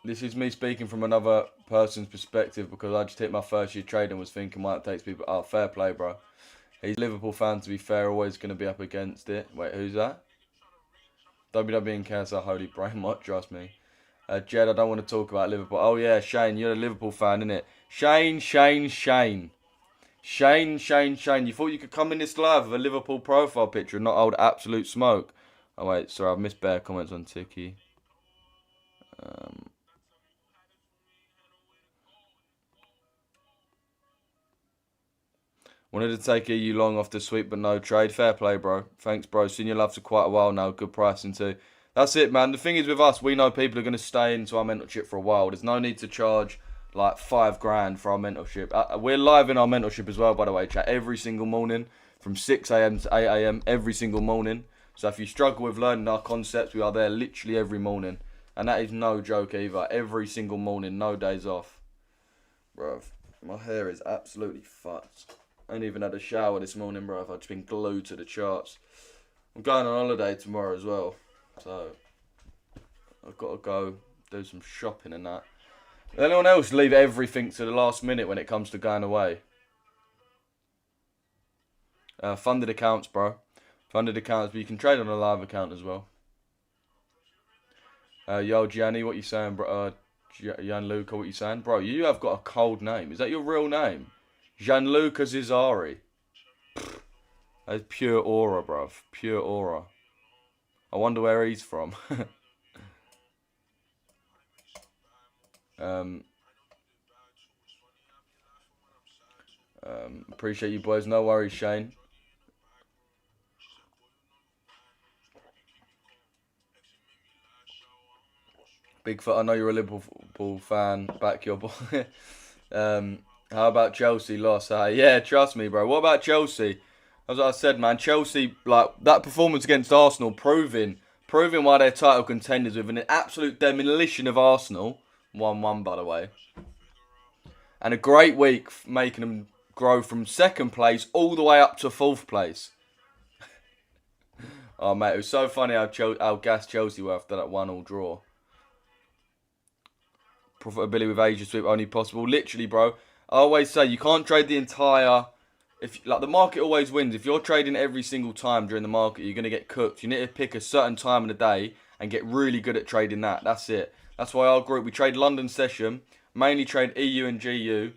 Speaker 1: This is me speaking from another person's perspective, because I just hit my first year trade and was thinking why it takes people. Oh, fair play, bro. He's a Liverpool fan, to be fair, always going to be up against it. Wait, who's that? WWE and KSR, holy brain, what? Trust me. Jed, I don't want to talk about Liverpool. Oh yeah, Shane, you're a Liverpool fan, innit? Shane. You thought you could come in this live with a Liverpool profile picture and not hold absolute smoke. Oh wait, sorry, I've missed bare comments on Tiki. Wanted to take EU long off the sweep, but no trade. Fair play, bro. Thanks, bro. Seen your love for quite a while now. Good pricing too. That's it, man. The thing is with us, we know people are going to stay into our mentorship for a while. There's no need to charge like $5,000 for our mentorship. We're live in our mentorship as well, by the way, chat. Every single morning from 6 a.m. to 8 a.m. every single morning. So if you struggle with learning our concepts, we are there literally every morning. And that is no joke either. Every single morning, no days off. Bruv, my hair is absolutely fucked. I ain't even had a shower this morning, bruv. I've just been glued to the charts. I'm going on holiday tomorrow as well. So I've got to go do some shopping and that. Anyone else leave everything to the last minute when it comes to going away? Funded accounts, bro. Funded accounts, but you can trade on a live account as well. Yo, Gianni, what you saying, bro? Gianluca, what you saying? Bro, you have got a cold name. Is that your real name? Gianluca Zizari. That's pure aura, bruv. Pure aura. I wonder where he's from. Appreciate you boys. No worries, Shane. Bigfoot, I know you're a Liverpool fan. Back your boy. How about Chelsea loss? Yeah, trust me, bro. What about Chelsea? As I said, man, Chelsea, like, that performance against Arsenal, proving why they're title contenders with an absolute demolition of Arsenal. 1-1, by the way. And a great week making them grow from second place all the way up to fourth place. Oh, mate, it was so funny how gassed Chelsea were after that 1-1 draw. Profitability with Asia Sweep only possible. Literally, bro. I always say you can't trade the entire... the market always wins. If you're trading every single time during the market, you're going to get cooked. You need to pick a certain time of the day and get really good at trading that. That's it. That's why our group, we trade London session, mainly trade EU and GU,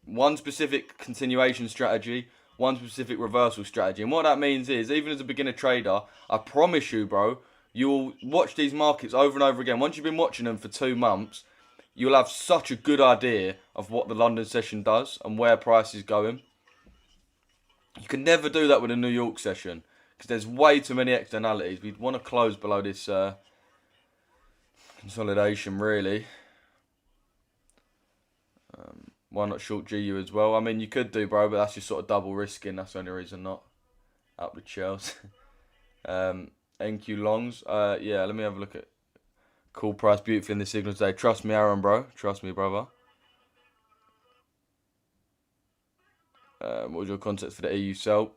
Speaker 1: one specific continuation strategy, one specific reversal strategy. And what that means is, even as a beginner trader, I promise you, bro, you'll watch these markets over and over again. Once you've been watching them for 2 months, you'll have such a good idea of what the London session does and where price is going. You can never do that with a New York session because there's way too many externalities. We'd want to close below this consolidation, really. Why not short GU as well? I mean, you could do, bro, but that's just sort of double risking. That's the only reason not. Up the Chelsea. NQ longs. Yeah, let me have a look at call price beautifully in the signal today. Trust me, Aaron, bro. Trust me, brother. What was your context for the EU sell?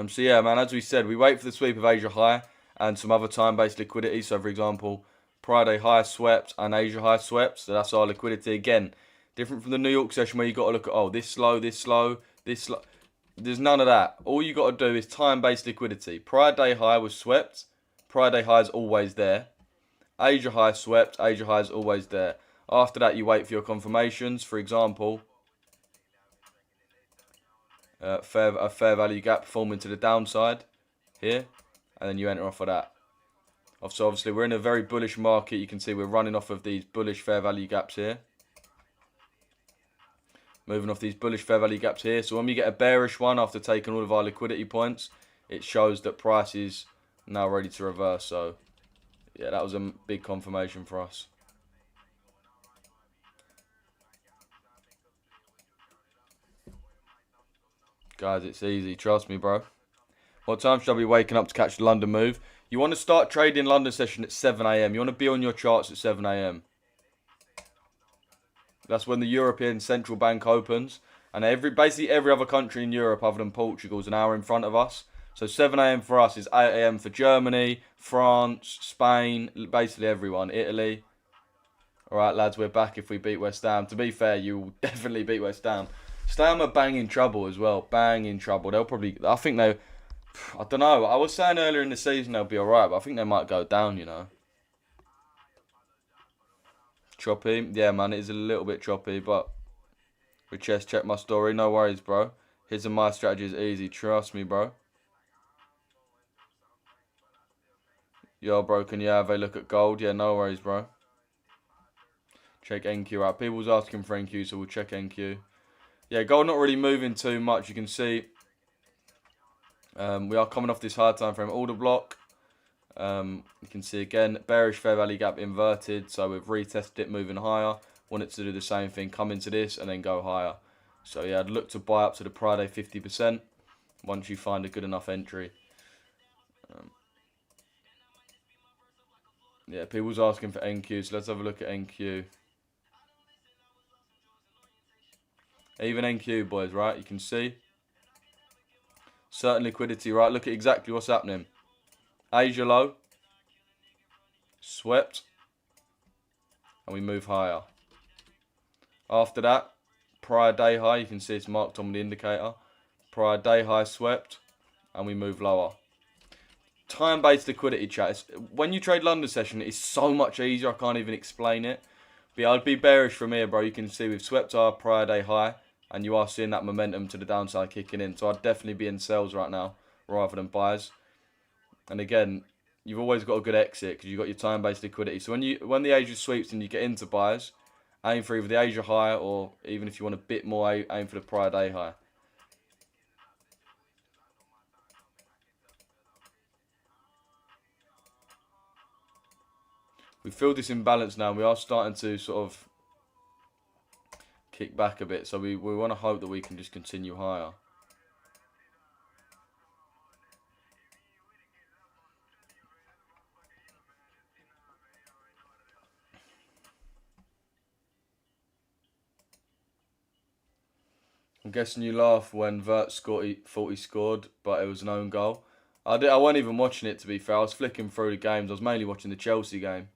Speaker 1: So yeah, man, as we said, we wait for the sweep of Asia high and some other time-based liquidity. So, for example, Friday high swept and Asia high swept. So that's our liquidity. Again, different from the New York session where you got to look at, oh, this slow, this slow, this slow. There's none of that. All you got to do is time-based liquidity. Prior day high was swept. Prior day high is always there. Asia high swept. Asia high is always there. After that, you wait for your confirmations. For example, a fair value gap forming to the downside here, and then you enter off of that. So obviously, we're in a very bullish market. You can see we're running off of these bullish fair value gaps here. Moving off these bullish fair value gaps here. So when we get a bearish one after taking all of our liquidity points, it shows that price is now ready to reverse. So yeah, that was a big confirmation for us. Guys, it's easy. Trust me, bro. What time should I be waking up to catch the London move? You want to start trading London session at 7 a.m. You want to be on your charts at 7 a.m. That's when the European Central Bank opens. And basically every other country in Europe other than Portugal is an hour in front of us. So 7 a.m. for us is 8 a.m. for Germany, France, Spain, basically everyone. Italy. Alright, lads, we're back if we beat West Ham. To be fair, you will definitely beat West Ham. West Ham are bang in trouble as well. Bang in trouble. They'll probably... I think they... I don't know. I was saying earlier in the season they'll be alright, but I think they might go down, you know. Choppy. Yeah, man, it is a little bit choppy, but... Richesse, check my story. No worries, bro. His and my strategy is easy. Trust me, bro. Yo, bro, can you have a look at gold? Yeah, no worries, bro. Check NQ out. People's asking for NQ, so we'll check NQ. Yeah, gold not really moving too much. You can see we are coming off this hard time frame order block. You can see again, bearish fair value gap inverted. So we've retested it moving higher. Want it to do the same thing, come into this and then go higher. So yeah, I'd look to buy up to the Friday 50% once you find a good enough entry. Yeah, people's asking for NQ, so let's have a look at NQ. Even NQ, boys, right? You can see. Certain liquidity, right? Look at exactly what's happening. Asia low. Swept. And we move higher. After that, prior day high, you can see it's marked on the indicator. Prior day high swept. And we move lower. Time-based liquidity, chat. When you trade London session, it's so much easier. I can't even explain it. But yeah, I'd be bearish from here, bro. You can see we've swept our prior day high. And you are seeing that momentum to the downside kicking in. So I'd definitely be in sales right now rather than buys. And again, you've always got a good exit because you've got your time-based liquidity. So when the Asia sweeps and you get into buys, aim for either the Asia high or even if you want a bit more, aim for the prior day high. We feel this imbalance now. We are starting to sort of kick back a bit. So we want to hope that we can just continue higher. I'm guessing you laugh when Vert thought he scored, but it was an own goal. I wasn't even watching it, to be fair. I was flicking through the games. I was mainly watching the Chelsea game.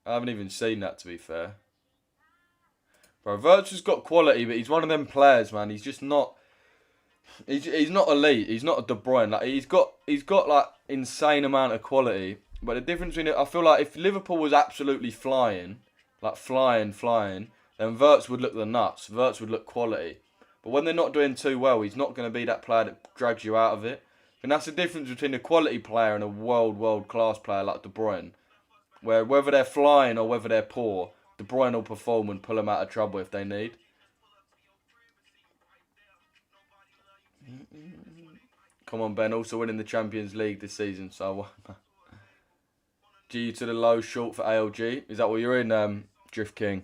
Speaker 1: I haven't even seen that, to be fair. Bro, Vert's just got quality, but he's one of them players, man. He's just not... He's not elite. He's not a De Bruyne. Like he's got like insane amount of quality. But the difference between it, I feel like if Liverpool was absolutely flying, like flying, then Verts would look the nuts. Verts would look quality. But when they're not doing too well, he's not going to be that player that drags you out of it. And that's the difference between a quality player and a world class player like De Bruyne. Where whether they're flying or whether they're poor, De Bruyne will perform and pull them out of trouble if they need. Come on, Ben. Also winning the Champions League this season. So, G to the low, short for ALG. Is that what you're in, Drift King?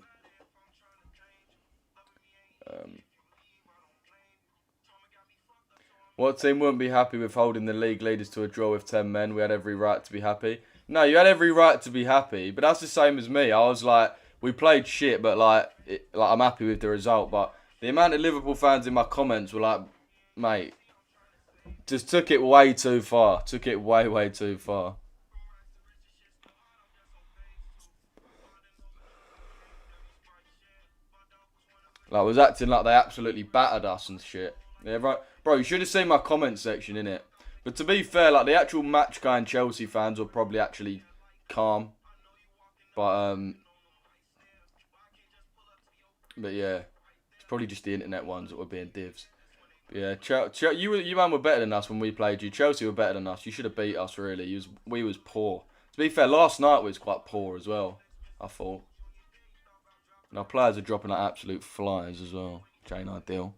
Speaker 1: What team wouldn't be happy with holding the league leaders to a draw with 10 men? We had every right to be happy. No, you had every right to be happy, but that's the same as me. I was like, we played shit, but I'm happy with the result. But the amount of Liverpool fans in my comments were like, mate, just took it way too far. Took it way too far. Like, was acting like they absolutely battered us and shit. Yeah, right. Bro, you should have seen my comment section, innit? But to be fair, like, the actual match-going Chelsea fans were probably actually calm. But yeah, it's probably just the internet ones that were being divs. But yeah, you man were better than us when we played you. Chelsea were better than us. You should have beat us, really. We was poor. To be fair, last night was quite poor as well, I thought. And our players are dropping like absolute flies as well, which ain't ideal.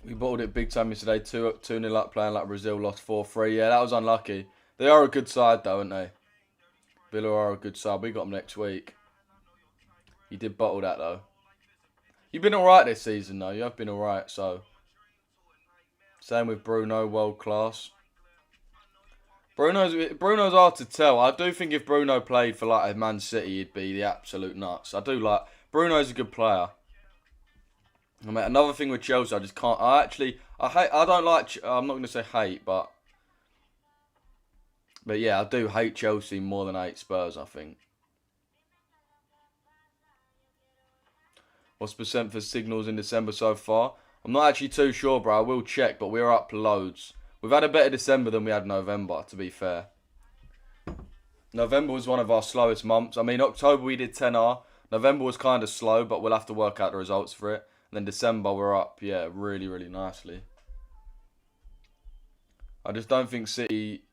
Speaker 1: We bottled it big time yesterday, 2-0 up, playing like Brazil, lost 4-3. Yeah, that was unlucky. They are a good side though, aren't they? Villa are a good side. We got them next week. You did bottle that though. You've been alright this season though. You have been alright, so. Same with Bruno, world class. Bruno's hard to tell. I do think if Bruno played for like a Man City, he'd be the absolute nuts. I do like... Bruno's a good player. I mean, another thing with Chelsea, I just can't... I'm not going to say hate, but yeah, I do hate Chelsea more than I hate Spurs, I think. What's percent for signals in December so far? I'm not actually too sure, bro. I will check, but we're up loads. We've had a better December than we had November, to be fair. November was one of our slowest months. I mean, October we did 10R. November was kind of slow, but we'll have to work out the results for it. And then December we're up, yeah, really nicely. I just don't think City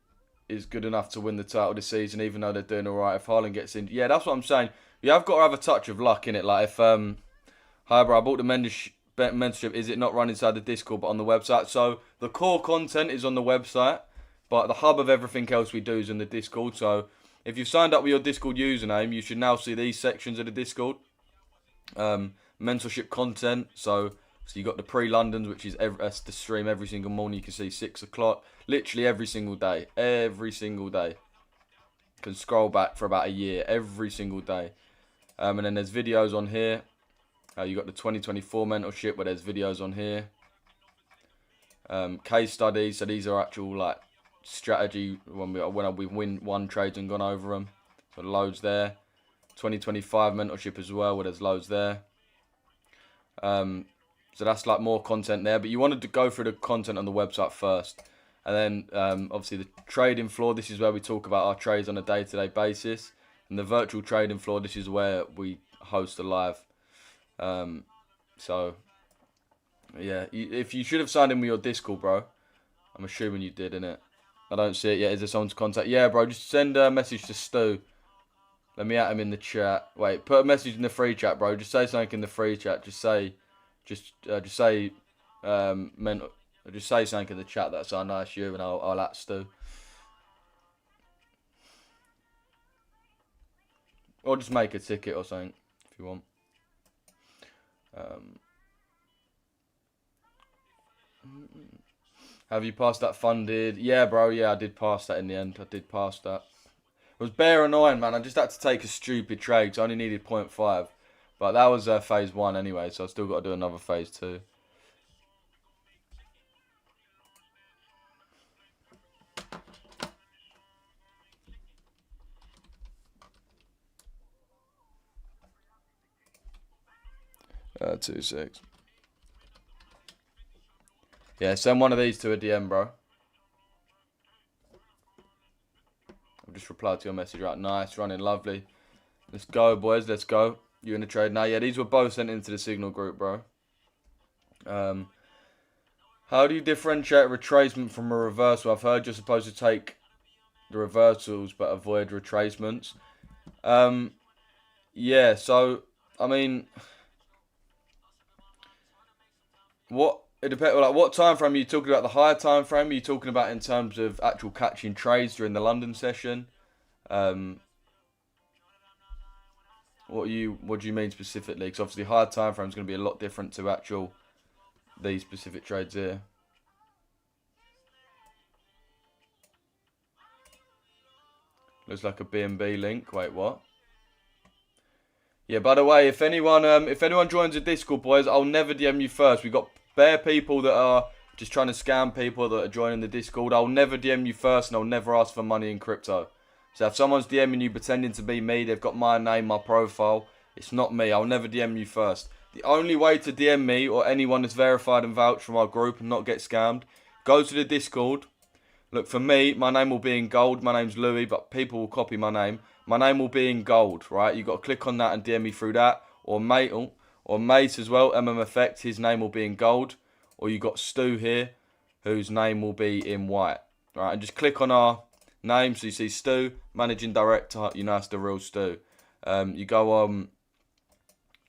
Speaker 1: is good enough to win the title this season, even though they're doing alright. If Haaland gets in... Yeah, that's what I'm saying. You have got to have a touch of luck in it. Like, if... Hi, bro, I bought the mentorship. Is it not run inside the Discord, but on the website? So, the core content is on the website. But the hub of everything else we do is in the Discord. So if you've signed up with your Discord username, you should now see these sections of the Discord. Mentorship content. So you got the pre-Londons, which is that's the stream every single morning. You can see 6 o'clock. Literally every single day. Every single day. You can scroll back for about a year. Every single day. And then there's videos on here. You got the 2024 mentorship where there's videos on here. Case studies. So these are actual like strategy when we won trades and gone over them. So loads there. 2025 mentorship as well where there's loads there. So that's like more content there. But you wanted to go through the content on the website first. And then obviously the trading floor. This is where we talk about our trades on a day-to-day basis. And the virtual trading floor. This is where we host a live. So yeah, if you should have signed in with your Discord, bro. I'm assuming you did, innit? I don't see it yet. Is there someone to contact? Yeah, bro. Just send a message to Stu. Let me at him in the chat. Wait, put a message in the free chat, bro. Just say something in the free chat. Just say something in the chat that's so nice you, and I'll at Stu. Or just make a ticket or something if you want. Have you passed that funded? Yeah, bro. Yeah, I did pass that in the end. I did pass that. It was bare annoying, man. I just had to take a stupid trade because I only needed 0.5. But that was phase 1 anyway, so I still got to do another phase 2. Uh, 2-6. Yeah, send one of these to a DM, bro. I've just replied to your message. Right, nice, running, lovely. Let's go, boys. Let's go. You in the trade now? Yeah, these were both sent into the Signal group, bro. How do you differentiate a retracement from a reversal? I've heard you're supposed to take the reversals but avoid retracements. Yeah, so I mean, it depends. Like, what time frame are you talking about? The higher time frame? Are you talking about in terms of actual catching trades during the London session? What do you mean specifically? Because obviously higher time frame is going to be a lot different to actual these specific trades here. Looks like a BNB link. Wait, what? Yeah, by the way, if anyone joins the Discord, boys, I'll never DM you first. We got bare people that are just trying to scam people that are joining the Discord. I'll never DM you first, and I'll never ask for money in crypto. So if someone's DMing you pretending to be me, they've got my name, my profile. It's not me. I'll never DM you first. The only way to DM me or anyone that's verified and vouched from our group and not get scammed, go to the Discord. Look, for me, my name will be in gold. My name's Louis, but people will copy my name. My name will be in gold, right? You've got to click on that and DM me through that. Or Mate as well, Effect, his name will be in gold. Or you got Stu here, whose name will be in white. Right, and just click on our name. So you see Stu, Managing Director, you know it's the real Stu. You go on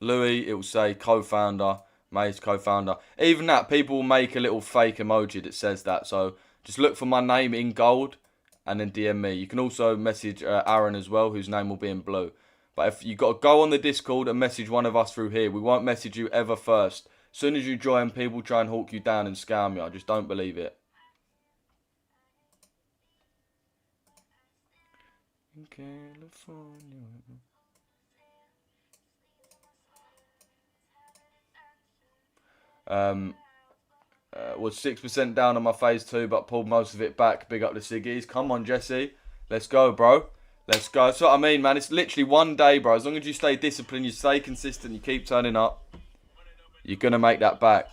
Speaker 1: Louis, it will say co-founder, Mate's co-founder. Even that, people will make a little fake emoji that says that. So just look for my name in gold and then DM me. You can also message Aaron as well, whose name will be in blue. But if you got to go on the Discord and message one of us through here, we won't message you ever first. As soon as you join, people try and hawk you down and scam you. I just don't believe it. In California. Was 6% down on my phase 2, but pulled most of it back. Big up the Siggies. Come on, Jesse. Let's go, bro. Let's go. That's what I mean, man. It's literally one day, bro. As long as you stay disciplined, you stay consistent, you keep turning up, you're going to make that back.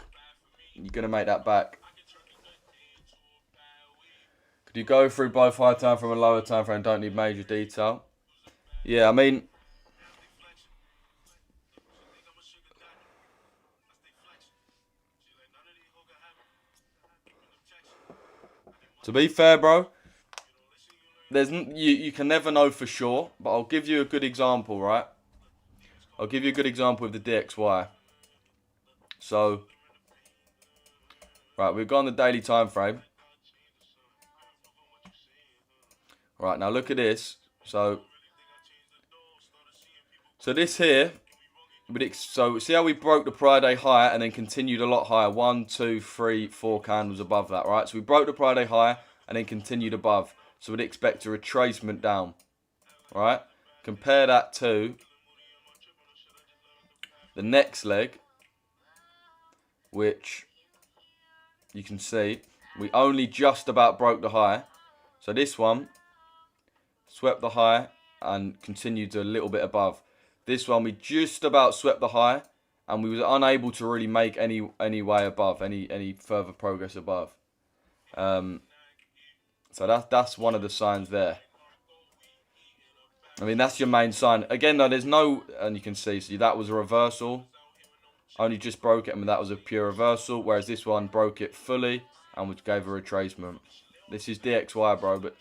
Speaker 1: You're going to make that back. Could you go through both high time frame and lower time frame? Don't need major detail. Yeah, I mean, to be fair, bro, you can never know for sure, but I'll give you a good example, right? I'll give you a good example of the DXY. So, right, we've got on the daily time frame. Right, now look at this. So this here, so see how we broke the prior day high and then continued a lot higher. 1, 2, 3, 4 candles above that, right? So we broke the prior day high and then continued above. So we'd expect a retracement down, right? Compare that to the next leg, which you can see we only just about broke the high. So this one swept the high and continued a little bit above. This one we just about swept the high and we was unable to really make any way above, any further progress above. So that's one of the signs there. I mean, that's your main sign. Again, though, there's no, and you can see that was a reversal. Only just broke it, and that was a pure reversal. Whereas this one broke it fully and which gave a retracement. This is DXY, bro, but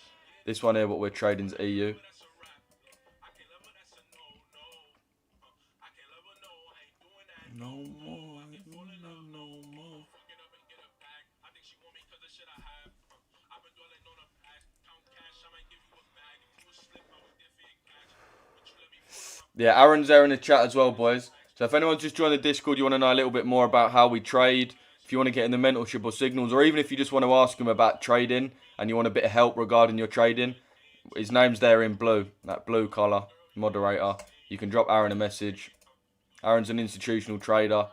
Speaker 1: this one here, what we're trading is EU. No more, no more. Yeah, Aaron's there in the chat as well, boys. So if anyone's just joined the Discord, you want to know a little bit more about how we trade, if you want to get in the mentorship or signals, or even if you just want to ask him about trading and you want a bit of help regarding your trading, his name's there in blue, that blue colour, moderator. You can drop Aaron a message. Aaron's an institutional trader,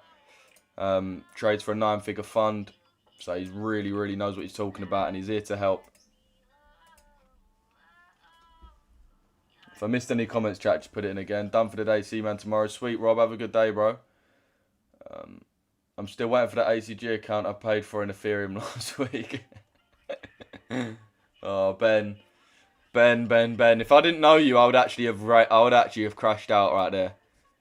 Speaker 1: trades for a 9-figure fund, so he really knows what he's talking about and he's here to help. If I missed any comments, chat, just put it in again. Done for the day. See you, man, tomorrow. Sweet, Rob. Have a good day, bro. I'm still waiting for that ACG account I paid for in Ethereum last week. Oh, Ben. If I didn't know you, I would actually have crashed out right there.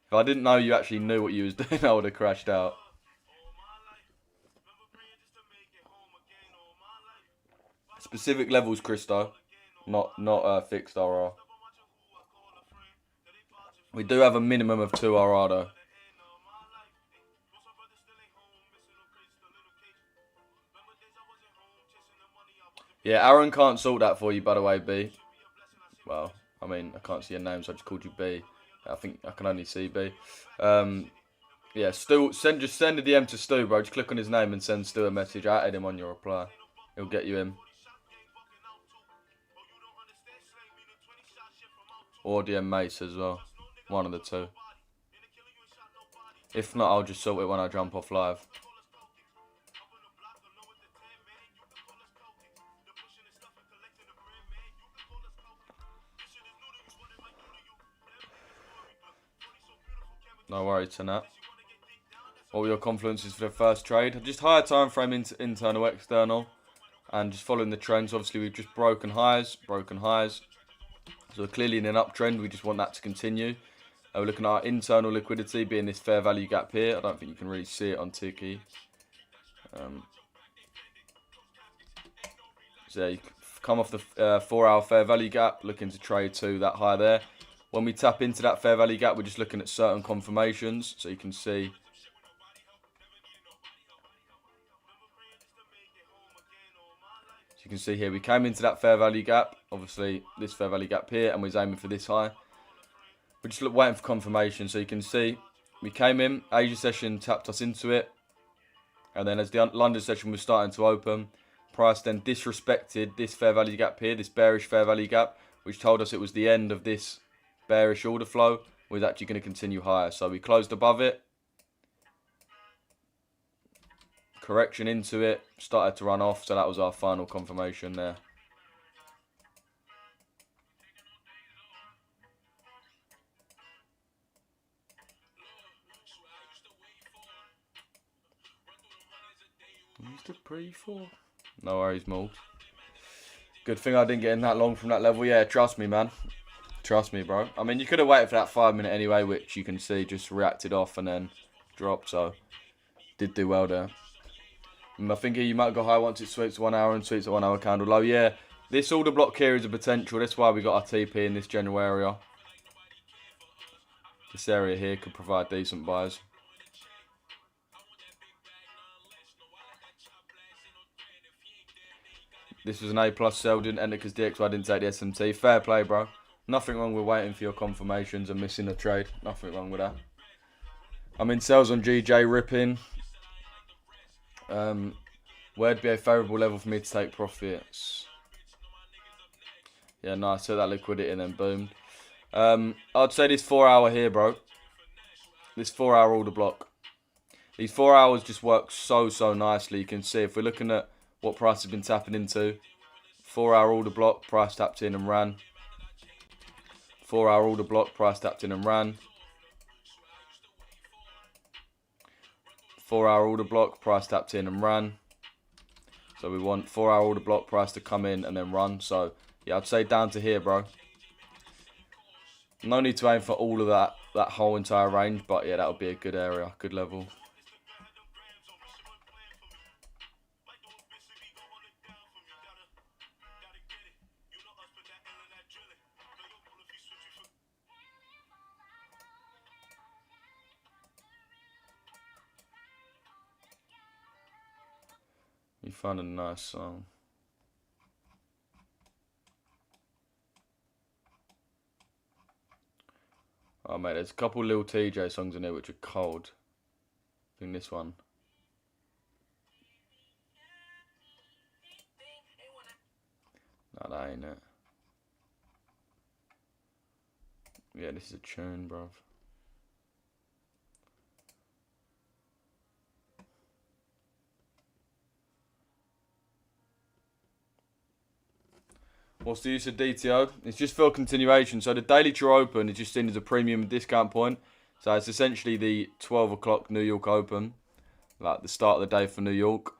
Speaker 1: If I didn't know you actually knew what you was doing, I would have crashed out. Specific levels, Christo. Not fixed RR. We do have a minimum of 2 RR though. Yeah, Aaron can't sort that for you, by the way, B. Well, I mean, I can't see your name, so I just called you B. I think I can only see B. Yeah, Stu, just send a DM to Stu, bro. Just click on his name and send Stu a message. I added him on your reply. He'll get you in. Or DM Mace as well. One of the two. If not, I'll just sort it when I jump off live. No worries, Tanat. What were your confluences for the first trade? Just higher time frame internal, external, and just following the trends. Obviously, we've just broken highs. So we're clearly in an uptrend. We just want that to continue. We're looking at our internal liquidity being this fair value gap here. I don't think you can really see it on Tiki. So yeah, you come off the 4-hour fair value gap, looking to trade to that high there. When we tap into that fair value gap, we're just looking at certain confirmations. So you can see. So you can see here, we came into that fair value gap. Obviously, this fair value gap here, and we're aiming for this high. We're just waiting for confirmation. So you can see, we came in, Asia session tapped us into it. And then as the London session was starting to open, price then disrespected this fair value gap here, this bearish fair value gap, which told us it was the end of this bearish order flow, was actually going to continue higher. So we closed above it. Correction into it, started to run off. So that was our final confirmation there. Used to pre-4. No worries, Maul. Good thing I didn't get in that long from that level. Yeah, trust me, man. Trust me, bro. I mean, you could have waited for that 5 minute anyway, which you can see just reacted off and then dropped. So, did do well there. And I think you might go high once it sweeps 1 hour and sweeps a 1 hour candle low. Yeah, this order block here is a potential. That's why we got our TP in this general area. This area here could provide decent buys. This was an A+ sell, didn't enter because DXY didn't take the SMT. Fair play, bro. Nothing wrong with waiting for your confirmations and missing a trade. Nothing wrong with that. I'm in sales on GJ ripping. Where'd be a favourable level for me to take profits? Yeah, nice. So that liquidity and then boomed. I'd say this 4 hour here, bro. This 4 hour order block. These 4 hours just work so nicely. You can see if we're looking at what price has been tapping into. 4 hour order block, price tapped in and ran. 4 hour order block, price tapped in and ran. 4 hour order block, price tapped in and ran. So we want 4 hour order block, price to come in and then run. So yeah, I'd say down to here, bro. No need to aim for all of that whole entire range, but yeah, that would be a good area, good level. You found a nice song. Oh, mate, there's a couple Lil TJ songs in here which are cold. I think this one. No, that ain't it. Yeah, this is a tune, bruv. What's the use of DTO? It's just for continuation. So the daily true open is just seen as a premium discount point. So it's essentially the 12 o'clock New York Open, like the start of the day for New York.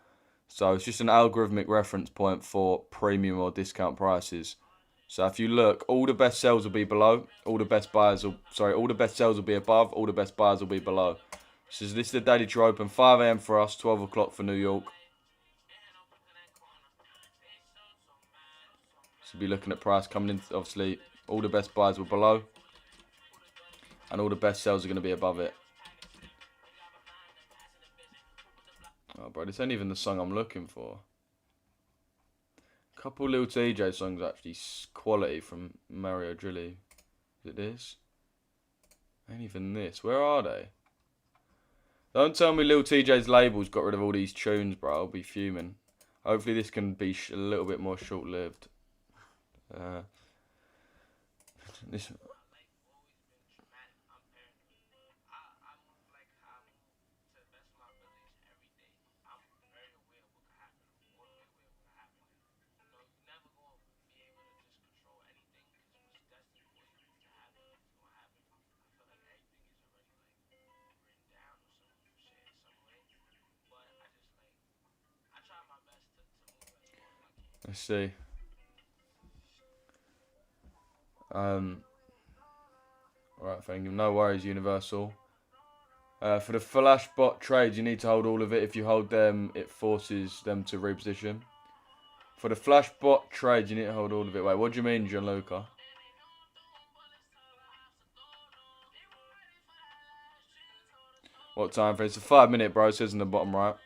Speaker 1: So it's just an algorithmic reference point for premium or discount prices. So if you look, all the best sells will be below. All the best sells will be above. All the best buyers will be below. So this is the daily true open, 5 AM for us, 12 o'clock for New York. So be looking at price coming in. Obviously, all the best buys were below, and all the best sells are going to be above it. Oh, bro, this ain't even the song I'm looking for. Couple Lil TJ songs actually quality from Mario Drilly. Is it this? Ain't even this. Where are they? Don't tell me Lil TJ's labels got rid of all these tunes, bro. I'll be fuming. Hopefully this can be a little bit more short-lived. This. Let's see. Alright, thank you. No worries, Universal. For the flash bot trades, you need to hold all of it. If you hold them, it forces them to reposition. For the flash bot trades, you need to hold all of it. Wait, what do you mean, Gianluca? What time for it? It's a 5 minute, bro. It says in the bottom right.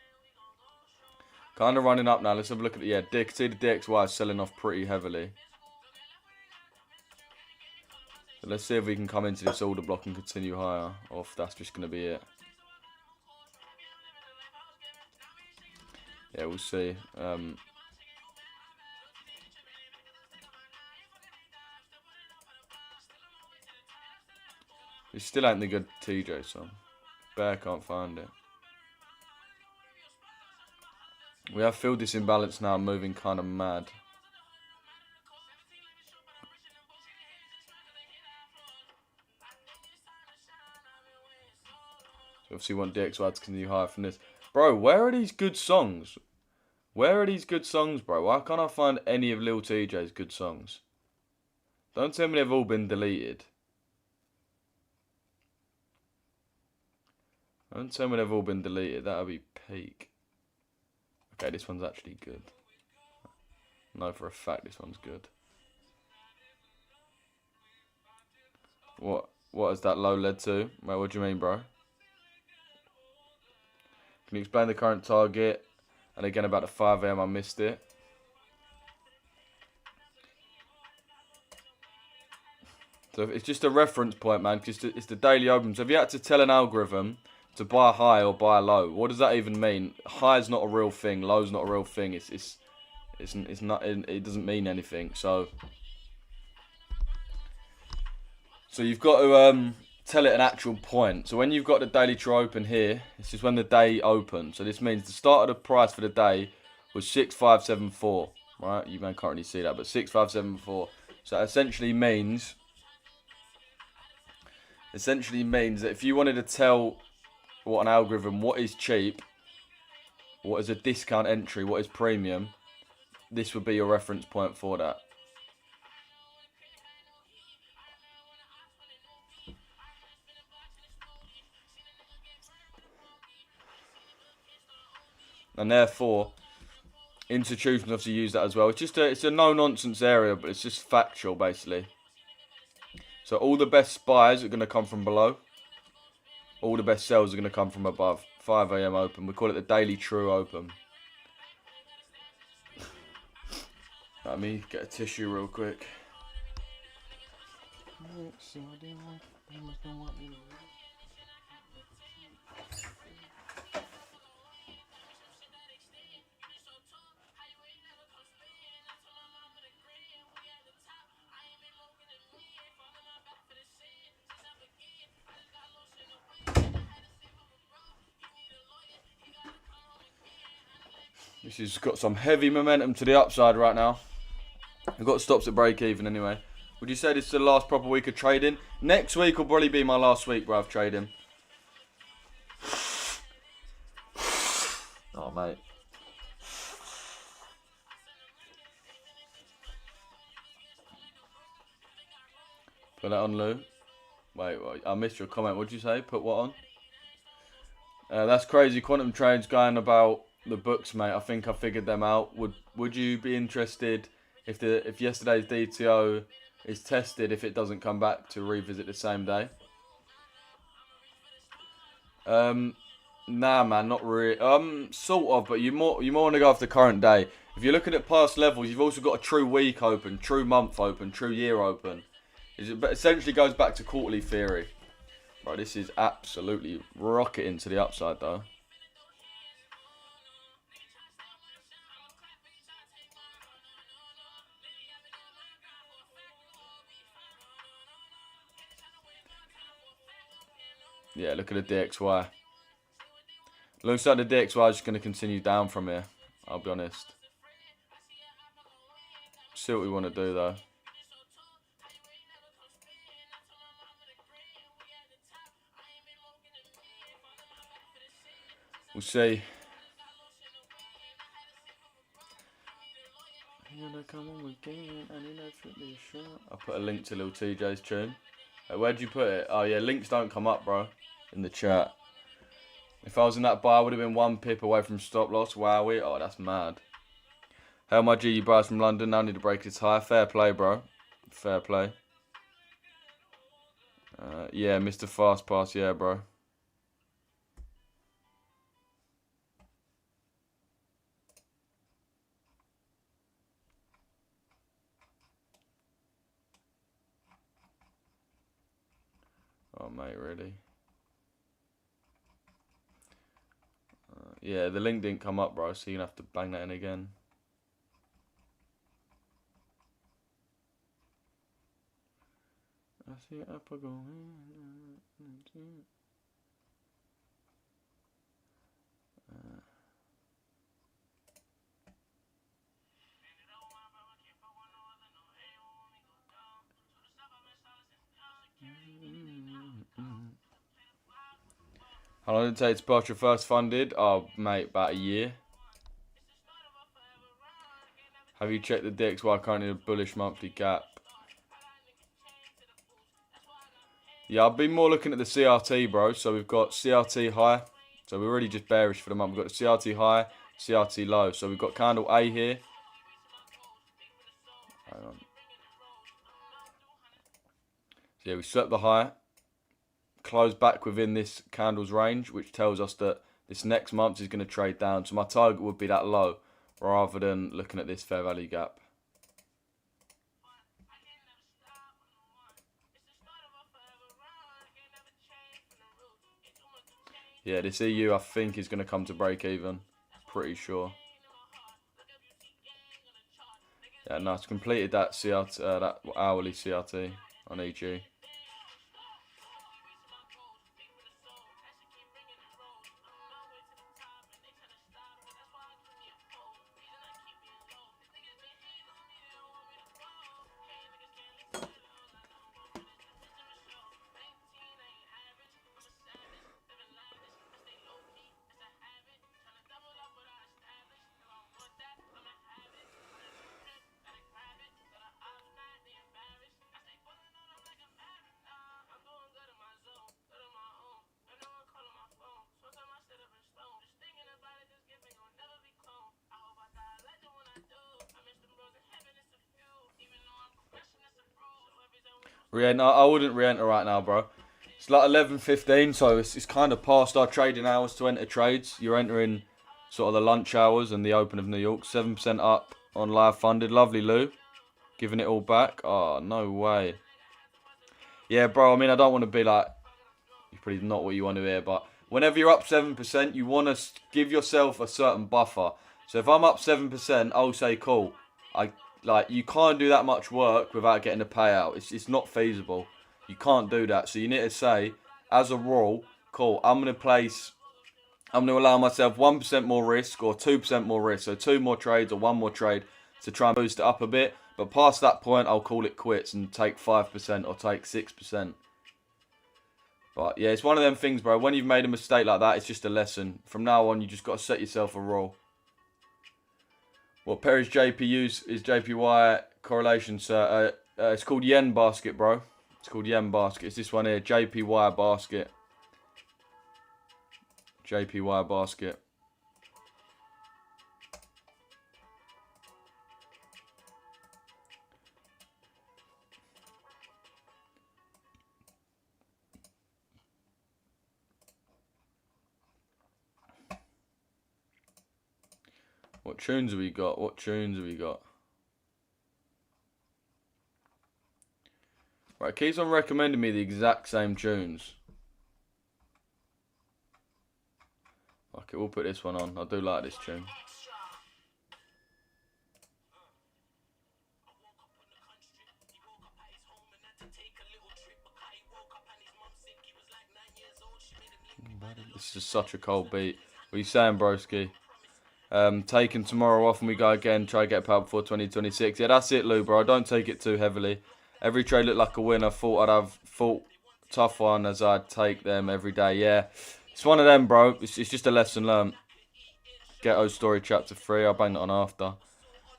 Speaker 1: Kind of running up now. Let's have a look at the, see the DXY is selling off pretty heavily. So let's see if we can come into this order block and continue higher, or if that's just going to be it. Yeah, we'll see. It still ain't the good TJ song. Bear can't find it. We have filled this imbalance now, moving kind of mad. So obviously we want DXY to continue higher from this. Bro, where are these good songs? Where are these good songs, bro? Why can't I find any of Lil TJ's good songs? Don't tell me they've all been deleted. Don't tell me they've all been deleted. That would be peak. Okay, this one's actually good. No, for a fact this one's good. What has that low led to? Wait, what do you mean, bro? Can you explain the current target? And again about the 5 AM, I missed it. So it's just a reference point, man, because it's the daily open. So if you had to tell an algorithm to buy high or buy low, what does that even mean? High is not a real thing. Low is not a real thing. It's not. It doesn't mean anything. So you've got to tell it an actual point. So when you've got the daily true open here, this is when the day opened. So this means the start of the price for the day was 6574. Right? You can't really see that, but 6574. So that essentially means that if you wanted to tell what an algorithm, what is cheap, what is a discount entry, what is premium, this would be your reference point for that. And therefore, institutions obviously use that as well. It's a no-nonsense area, but it's just factual, basically. So all the best buys are going to come from below. All the best sells are going to come from above. 5 AM open. We call it the daily true open. Let me get a tissue real quick. This has got some heavy momentum to the upside right now. We've got stops at break even anyway. Would you say this is the last proper week of trading? Next week will probably be my last week, bruv, trading. Oh, mate. Put that on, Lou. Wait, I missed your comment. What did you say? Put what on? That's crazy. Quantum trades going about the books, mate. I think I figured them out. Would you be interested if yesterday's DTO is tested, if it doesn't come back, to revisit the same day? Nah, man, not really. Sort of, but you more want to go off the current day. If you're looking at past levels, you've also got a true week open, true month open, true year open. But essentially goes back to quarterly theory. Right, this is absolutely rocketing to the upside, though. Yeah, look at the DXY. Looks like the DXY is just going to continue down from here, I'll be honest. See what we want to do, though. We'll see. I'll put a link to Lil TJ's tune. Where'd you put it? Oh yeah, links don't come up, bro, in the chat. If I was in that bar, I would have been 1 pip away from stop loss. Wowie. Oh, that's mad. Hell, my G, you buys from London. Now need to break its high. Fair play, bro. Fair play. Yeah, Mr. Fast Pass. Yeah, bro. Oh, mate, really? Yeah, the link didn't come up, bro, so you're going to have to bang that in again. I see apple going. How long did it take to pass your first funded? Oh, mate, about a year. Have you checked the DXY currently a bullish monthly gap? Yeah, I've been more looking at the CRT, bro. So we've got CRT high. So we're really just bearish for the month. We've got the CRT high, CRT low. So we've got candle A here. Hang on. So yeah, we swept the high. Close back within this candle's range, which tells us that this next month is going to trade down. So my target would be that low rather than looking at this fair value gap. Yeah, this EU I think is going to come to break even. Pretty sure. Yeah, nice. Completed that CRT, that hourly CRT on EG. Re-enter. I wouldn't re-enter right now, bro. It's like 11:15, so it's kind of past our trading hours to enter trades. You're entering sort of the lunch hours and the open of New York. 7% up on live funded. Lovely Lou. Giving it all back. Oh, no way. Yeah, bro, I mean, I don't want to be like, it's probably not what you want to hear, but whenever you're up 7%, you want to give yourself a certain buffer. So if I'm up 7%, I'll say, cool. You can't do that much work without getting a payout. It's not feasible. You can't do that. So you need to say, as a rule, cool, I'm going to allow myself 1% more risk or 2% more risk. So 2 more trades or 1 more trade to try and boost it up a bit. But past that point, I'll call it quits and take 5% or take 6%. But yeah, it's one of them things, bro. When you've made a mistake like that, it's just a lesson. From now on, you just got to set yourself a rule. What Perry's JPU's is JPY correlation, sir. It's called Yen Basket, bro. It's called Yen Basket. It's this one here, JPY Basket. JPY Basket. What tunes have we got? What tunes have we got? Right, it keeps on recommending me the exact same tunes. Okay, we'll put this one on. I do like this tune. This is such a cold beat. What are you saying, broski? Taking tomorrow off and we go again. Try to get power before 2026. Yeah, that's it, Lou, bro. I don't take it too heavily. Every trade looked like a win. I thought I'd have tough one as I'd take them every day. Yeah, it's one of them, bro. It's just a lesson learned. Ghetto Story Chapter 3. I'll bang it on after.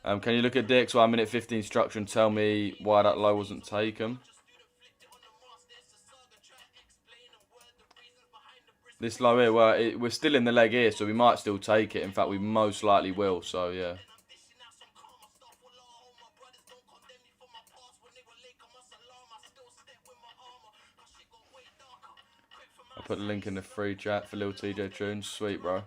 Speaker 1: Can you look at DXY minute 15 structure and tell me why that low wasn't taken? This low here, well, we're still in the leg here, so we might still take it. In fact, we most likely will, so yeah. I'll put the link in the free chat for Lil TJ Tunes. Sweet, bro.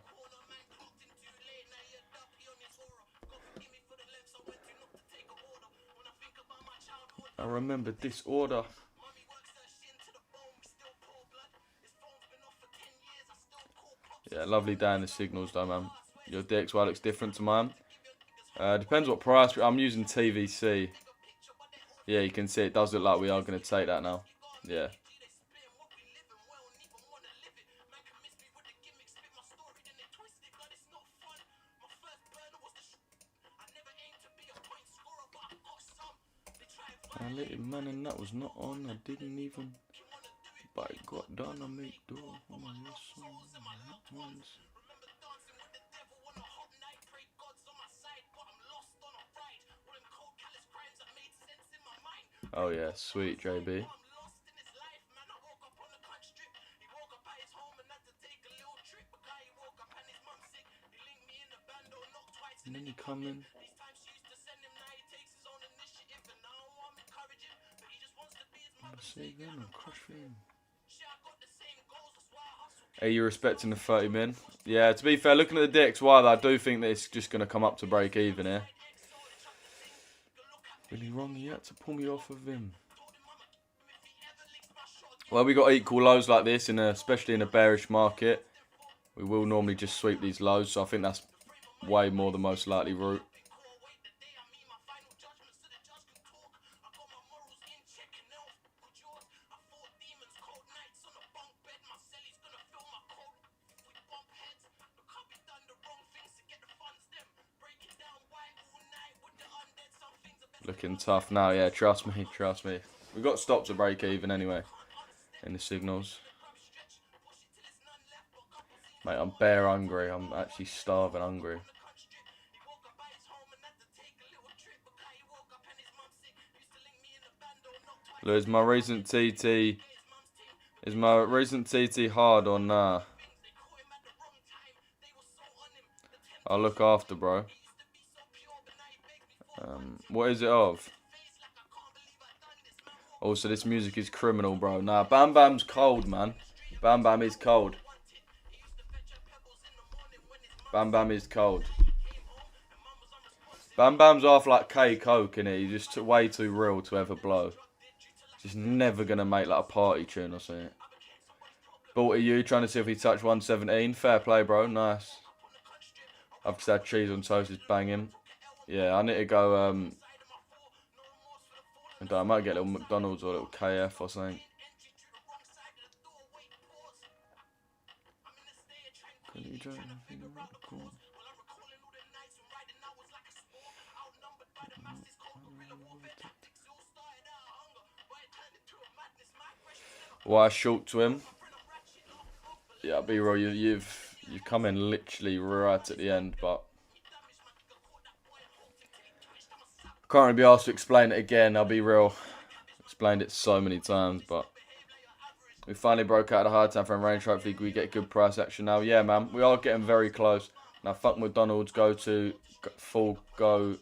Speaker 1: I remember Disorder. Yeah, lovely day in the signals though, man. Your DXY looks different to mine. Depends what price. I'm using TVC. Yeah, you can see it does look like we are going to take that now. Yeah. I let it, man, and that was not on. I didn't even. But it got done. I make door for my ones. Oh yeah, sweet JB. And then you come in. Are you respecting the 30 min? Yeah, to be fair, looking at the DXY, I do think that it's just going to come up to break even here. Really wrong yet to pull me off of him. Well, we got equal lows like this, especially in a bearish market. We will normally just sweep these lows, so I think that's way more the most likely route. Looking tough now, yeah, trust me, trust me. We've got to stop to break even anyway in the signals. Mate, I'm bare hungry. I'm actually starving hungry. Look, is my recent TT hard or nah? I'll look after, bro. What is it of? Also, this music is criminal, bro. Nah, Bam Bam's cold, man. Bam Bam is cold. Bam Bam is cold. Bam Bam's half like K-Coke, innit? He's just way too real to ever blow. Just never going to make like a party tune or something. Bought a you trying to see if he touched 117. Fair play, bro. Nice. I've just had cheese on toast. It's banging. Yeah, I need to go... I might get a little McDonald's or a little KF or something. Why short to him? Yeah, I'll be real. You've come in literally right at the end, but can't really be asked to explain it again. I'll be real. Explained it so many times, but we finally broke out of the high time frame range. Hopefully we get good price action now. Yeah, man, we are getting very close. Now, fuck McDonald's. Go to full go.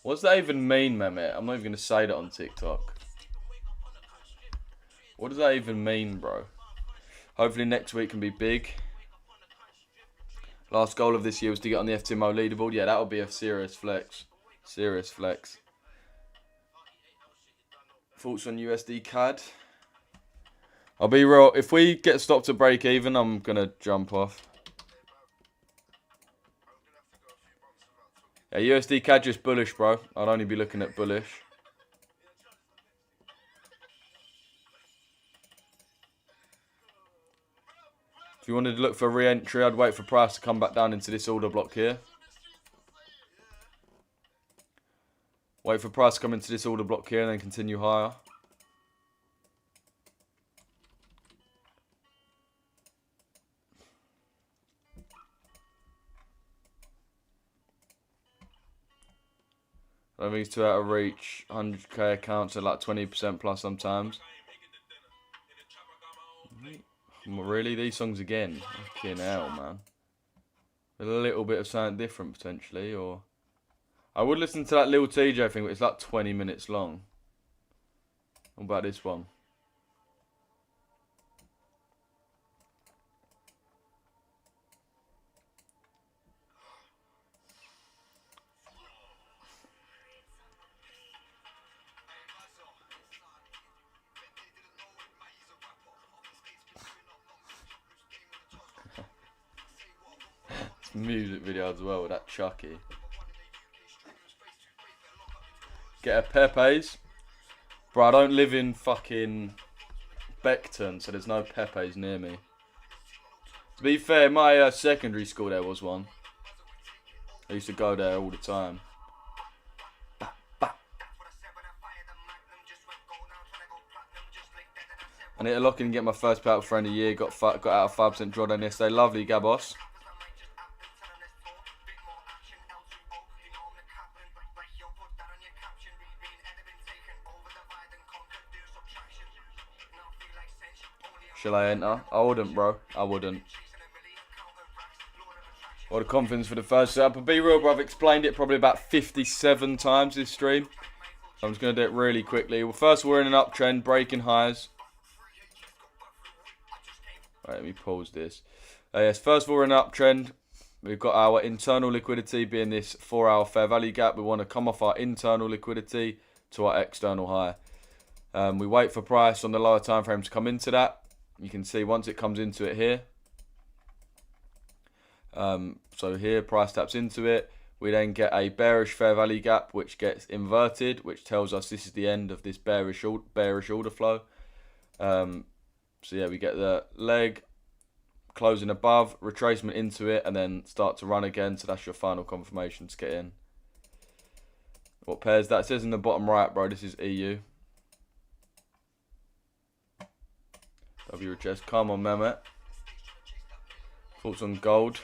Speaker 1: What does that even mean, Mehmet? I'm not even going to say that on TikTok. What does that even mean, bro? Hopefully next week can be big. Last goal of this year was to get on the FTMO leaderboard. Yeah, that would be a serious flex. Serious flex. Thoughts on USD CAD? I'll be real. If we get stopped at break even, I'm going to jump off. Yeah, USD CAD just bullish, bro. I'd only be looking at bullish. If you wanted to look for re-entry, I'd wait for price to come back down into this order block here. Wait for price to come into this order block here and then continue higher. I think it's too out of reach. 100k accounts are like 20% plus sometimes. Really? These songs again? Fucking hell, man. A little bit of something different potentially, or... I would listen to that Lil TJ thing, but it's like 20 minutes long. What about this one? Music video as well with that Chucky. Get a Pepe's. Bro, I don't live in fucking Beckton, so there's no Pepe's near me. To be fair, my secondary school there was one. I used to go there all the time. I need to lock in and get my first payout friend of the year. Got out of 5% drawdown yesterday. Lovely, Gabos. Shall I enter? I wouldn't, bro. I wouldn't. What a confidence for the first setup. But be real, bro. I've explained it probably about 57 times this stream. So I'm just going to do it really quickly. Well, first we're in an uptrend, breaking highs. Right, let me pause this. Yes, first of all, we're in an uptrend. We've got our internal liquidity being this 4-hour fair value gap. We want to come off our internal liquidity to our external high. We wait for price on the lower time frame to come into that. You can see once it comes into it here, So here, price taps into it. We then get a bearish fair value gap, which gets inverted, which tells us this is the end of this bearish order flow. So yeah, we get the leg closing above, retracement into it, and then start to run again. So that's your final confirmation to get in. What pairs that? It says in the bottom right, bro. This is EU. Richesse. Come on, Mehmet. Thoughts on gold?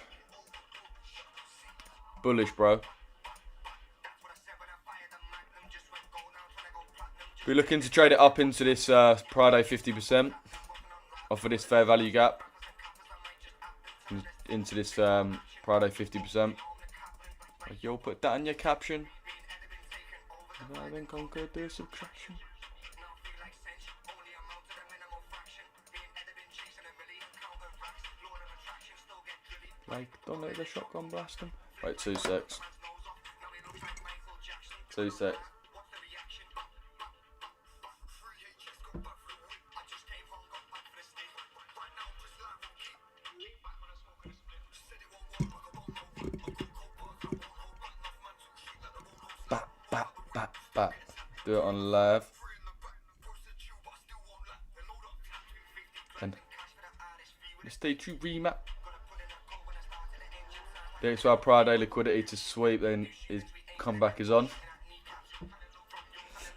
Speaker 1: Bullish, bro. We're looking to trade it up into this Friday 50% off of this fair value gap. Into this Friday 50%. Yo, put that in your caption. I then conquer the subtraction. Like, don't let the shotgun blast him. Wait, 2 secs. 2 secs. Back. Do it on live. And let's stay true remap. Thanks for our Friday liquidity to sweep, then his comeback is on.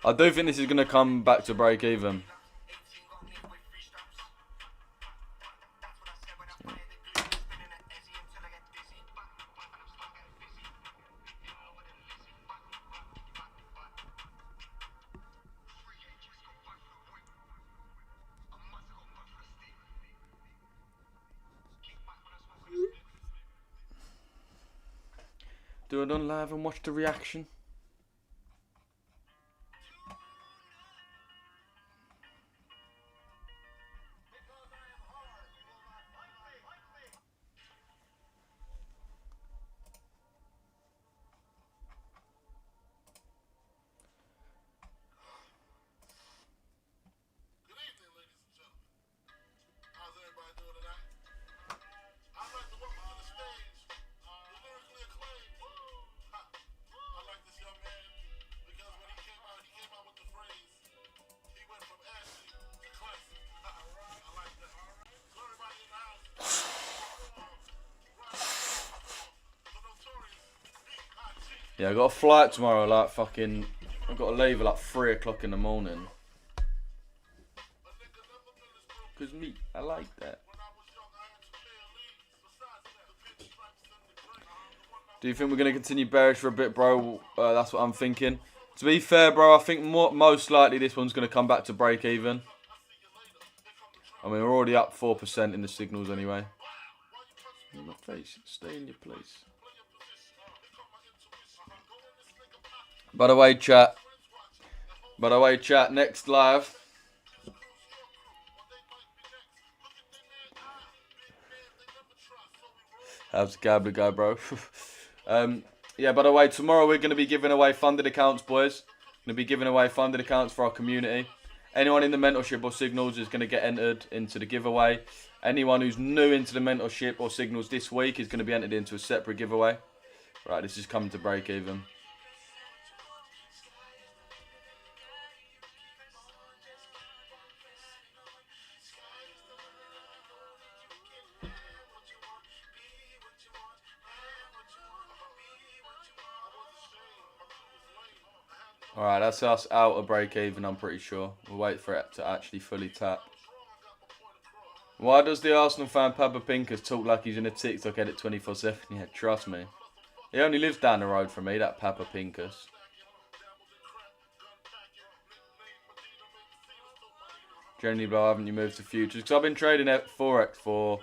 Speaker 1: I do think this is going to come back to break even. Do it on live and watch the reaction. Yeah, I got a flight tomorrow, like fucking, I've got to leave at like 3 o'clock in the morning. Cause me, I like that. Do you think we're going to continue bearish for a bit, bro? That's what I'm thinking. To be fair, bro, I think most likely this one's going to come back to break even. I mean, we're already up 4% in the signals anyway. In my face, stay in your place. By the way, chat, next live. How's the gambler go, bro? Yeah, by the way, tomorrow we're going to be giving away funded accounts, boys. Going to be giving away funded accounts for our community. Anyone in the mentorship or signals is going to get entered into the giveaway. Anyone who's new into the mentorship or signals this week is going to be entered into a separate giveaway. Right, this is coming to break even. Alright, that's us out of break even, I'm pretty sure. We'll wait for it to actually fully tap. Why does the Arsenal fan Papa Pinkers talk like he's in a TikTok edit 24/7? Yeah, trust me. He only lives down the road from me, that Papa Pinkers. Generally, bro, haven't you moved to futures? Because I've been trading at Forex for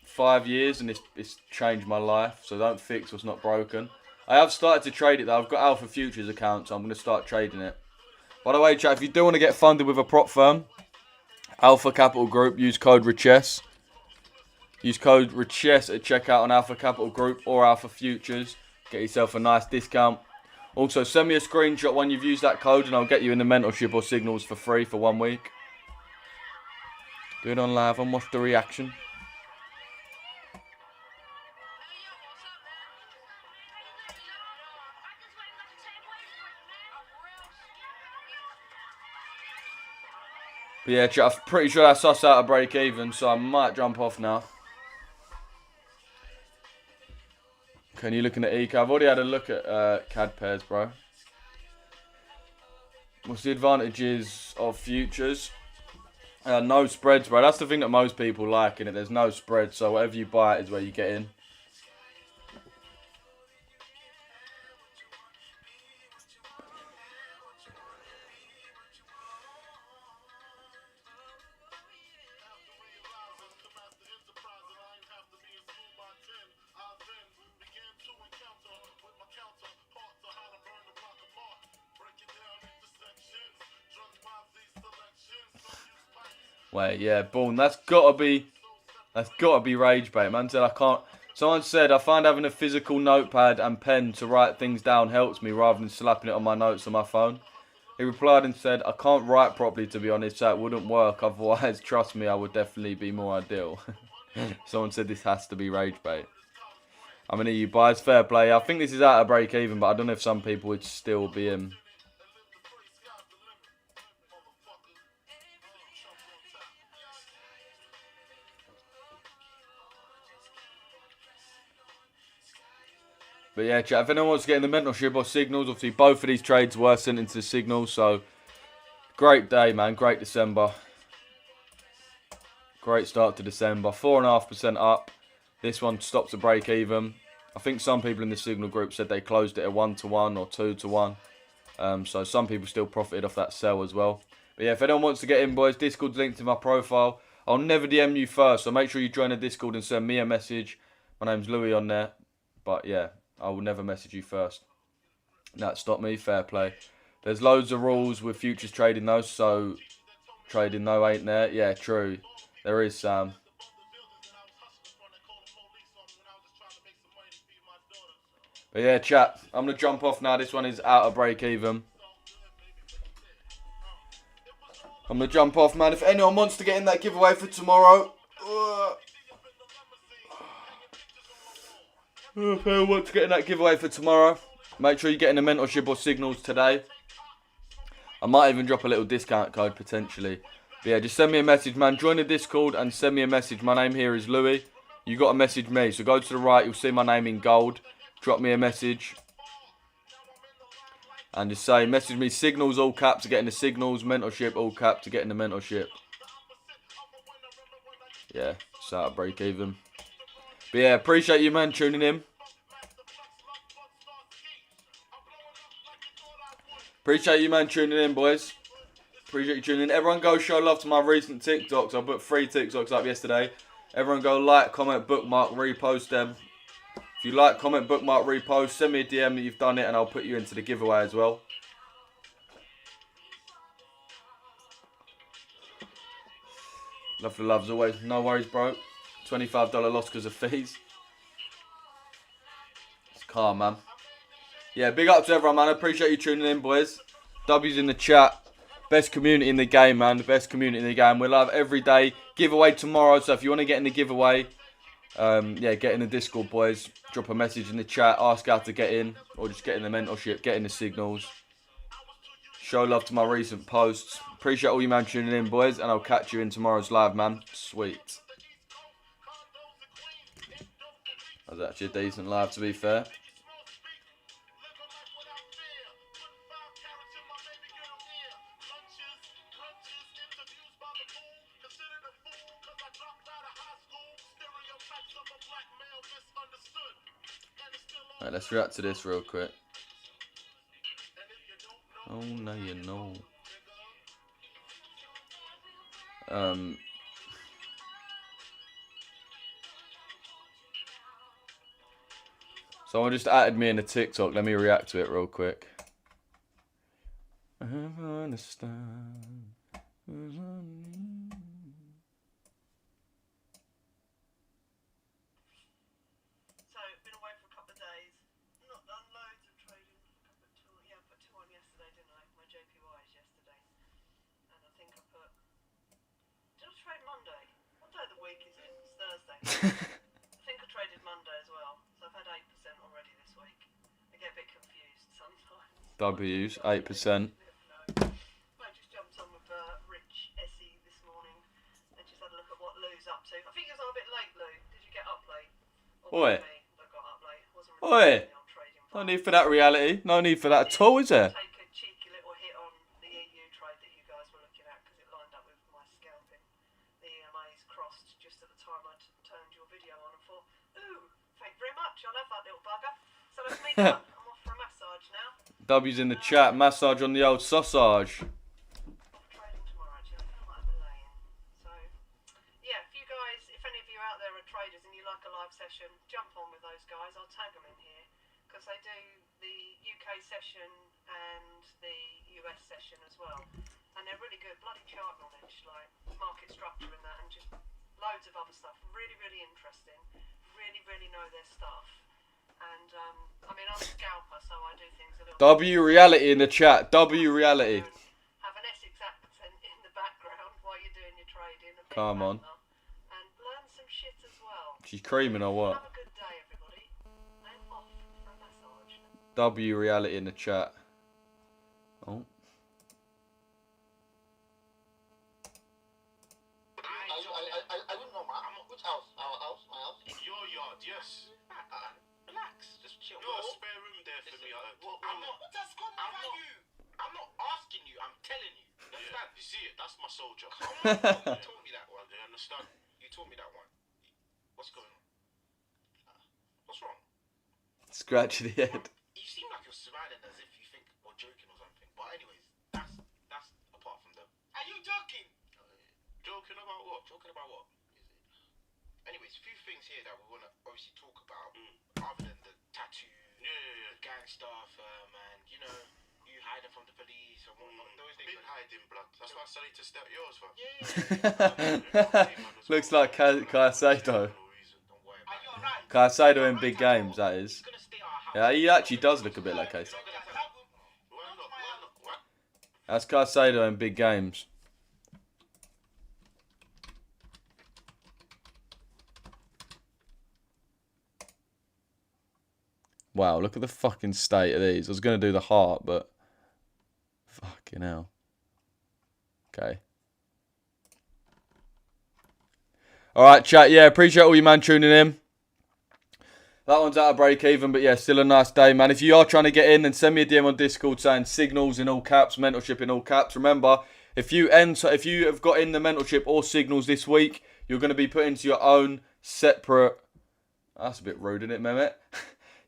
Speaker 1: 5 years and it's changed my life. So don't fix what's not broken. I have started to trade it though. I've got Alpha Futures account, so I'm going to start trading it. By the way, chat, if you do want to get funded with a prop firm, Alpha Capital Group, use code Richesse. Use code Richesse at checkout on Alpha Capital Group or Alpha Futures. Get yourself a nice discount. Also, send me a screenshot when you've used that code and I'll get you in the mentorship or signals for free for 1 week. Do it on live and watch the reaction. But yeah, chat, I'm pretty sure that's us out of break even, so I might jump off now. Can you look at the EK? I've already had a look at CAD pairs, bro. What's the advantages of futures? No spreads, bro. That's the thing that most people like, innit? There's no spread, so whatever you buy is where you get in. Wait, yeah, boom. That's gotta be rage bait. Man said I can't. Someone said I find having a physical notepad and pen to write things down helps me rather than slapping it on my notes on my phone. He replied and said, I can't write properly to be honest, so it wouldn't work. Otherwise, trust me, I would definitely be more ideal. Someone said this has to be rage bait. I'm an EU buys, fair play. I think this is out of break even, but I don't know if some people would still be in. But yeah, chat, if anyone wants to get in the mentorship or signals, obviously both of these trades were sent into the signals, so great day, man. Great December. Great start to December. 4.5% up. This one stops at break even. I think some people in the signal group said they closed it at 1-1 or 2-1. So some people still profited off that sell as well. But yeah, if anyone wants to get in, boys, Discord's linked in my profile. I'll never DM you first, so make sure you join the Discord and send me a message. My name's Louis on there. But yeah, I will never message you first. That stopped me, fair play. There's loads of rules with futures trading though, so trading though ain't there. Yeah, true. There is Sam. But yeah, chat, I'm going to jump off now. This one is out of break even. I'm going to jump off, man. If anyone wants to get in that giveaway for tomorrow. If anyone wants to get in that giveaway for tomorrow, make sure you get in the mentorship or signals today. I might even drop a little discount code potentially. But yeah, just send me a message, man. Join the Discord and send me a message. My name here is Louis. You got to message me. So go to the right. You'll see my name in gold. Drop me a message. And just say, message me signals all caps to get in the signals. Mentorship all caps to get in the mentorship. Yeah, it's out of break even. But yeah, appreciate you, man, tuning in. Appreciate you, man, tuning in, boys. Appreciate you tuning in. Everyone go show love to my recent TikToks. I put 3 TikToks up yesterday. Everyone go like, comment, bookmark, repost them. If you like, comment, bookmark, repost, send me a DM that you've done it and I'll put you into the giveaway as well. Love for love as always. No worries, bro. $25 loss because of fees. It's calm, man. Yeah, big up to everyone, man. I appreciate you tuning in, boys. W's in the chat. Best community in the game, man. The best community in the game. We're live every day. Giveaway tomorrow. So if you want to get in the giveaway, yeah, get in the Discord, boys. Drop a message in the chat. Ask how to get in. Or just get in the mentorship. Get in the signals. Show love to my recent posts. Appreciate all you, man, tuning in, boys. And I'll catch you in tomorrow's live, man. Sweet. That was actually a decent live, to be fair. Right, let's react to this real quick. Oh, no, you know. Someone just added me in a TikTok. Let me react to it real quick. I understand.
Speaker 2: I think I traded Monday as well, so I've had 8% already this week. I get a bit confused sometimes.
Speaker 1: W's, 8%.
Speaker 2: I just jumped on with Richesse
Speaker 1: Oi.
Speaker 2: Me that got up late. Wasn't
Speaker 1: Oi.
Speaker 2: really on trading.
Speaker 1: No need for that reality. No need for that at all, is there?
Speaker 2: Take a cheeky little hit on the EU trade that you guys were looking at because it lined up with my scalping. The EMA's crossed just at the time I turned your video on and thought, ooh, thank you very much. I'll have that little bugger. So let's meet up. I'm off for a massage now.
Speaker 1: W's in the chat. Massage on the old sausage.
Speaker 2: Off trading tomorrow actually. I feel like I'm laying. So yeah, if any of you out there are traders and you like a live session, jump on with those guys. I'll tag them in here because they do the UK session and the US session as well, and they're really good. Bloody chart knowledge, like market structure and that, and just loads of other stuff. Really, really interesting. Really know their stuff. And I mean, I'm a scalper, so I do things a little.
Speaker 1: W reality in the chat. W reality.
Speaker 2: Have an Essex accent in the background while you're doing your trading.
Speaker 1: Come on.
Speaker 2: And learn some shit as well.
Speaker 1: She's creaming or what?
Speaker 2: Have a good day, everybody. I'm off for a massage.
Speaker 1: W reality in the chat. Oh.
Speaker 3: I don't know, man. Which house? Our house? My house?
Speaker 4: Your yard, yes.
Speaker 3: Relax. Just chill.
Speaker 4: You got a spare room there for me.
Speaker 3: I'm not. That's gone by you. I'm not asking you. I'm telling you. You understand?
Speaker 4: You see it? That's my soldier.
Speaker 3: Come on. You told me that one.
Speaker 4: You understand?
Speaker 3: You told me that one.
Speaker 4: What's going on? What's wrong?
Speaker 1: Scratch the head.
Speaker 3: You seem like you're smiling as if you think we're joking or something. But anyways, that's apart from them. Are you joking?
Speaker 4: Joking about what?
Speaker 3: Joking about what? Anyways, a few things here that we want to obviously talk about, other than the tattoo,
Speaker 4: Yeah.
Speaker 3: the gang stuff, and you know, you hiding from the police and whatnot. Those things.
Speaker 4: Been hiding blood. That's why I said to step yours, fam.
Speaker 1: Looks like Caicedo.
Speaker 3: Don't worry about it.
Speaker 2: Alright.
Speaker 1: Caicedo in big games, that is.
Speaker 3: He's gonna stay at our house.
Speaker 1: Yeah, he actually does look a bit like Caicedo.
Speaker 4: Why not? What?
Speaker 1: That's Caicedo in big games. Wow, look at the fucking state of these. I was going to do the heart, but... Fucking hell. Okay. Alright, chat. Yeah, appreciate all you man tuning in. That one's out of break even, but yeah, still a nice day, man. If you are trying to get in, then send me a DM on Discord saying signals in all caps, mentorship in all caps. Remember, if you have got in the mentorship or signals this week, you're going to be put into your own separate... That's a bit rude, isn't it, Mehmet?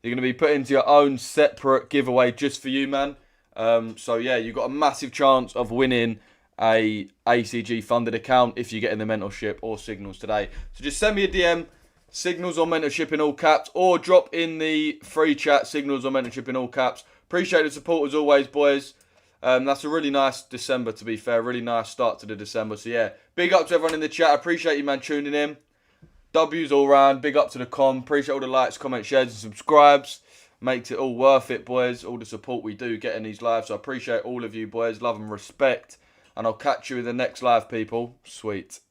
Speaker 1: You're going to be put into your own separate giveaway just for you, man. So, yeah, you've got a massive chance of winning a ACG funded account if you get in the mentorship or signals today. So just send me a DM, signals or mentorship in all caps, or drop in the free chat, signals or mentorship in all caps. Appreciate the support as always, boys. That's a really nice December, to be fair. Really nice start to the December. So, yeah, big up to everyone in the chat. Appreciate you, man, tuning in. W's all round. Big up to the com. Appreciate all the likes, comments, shares, and subscribes. Makes it all worth it, boys. All the support we do get in these lives. So I appreciate all of you, boys. Love and respect. And I'll catch you in the next live, people. Sweet.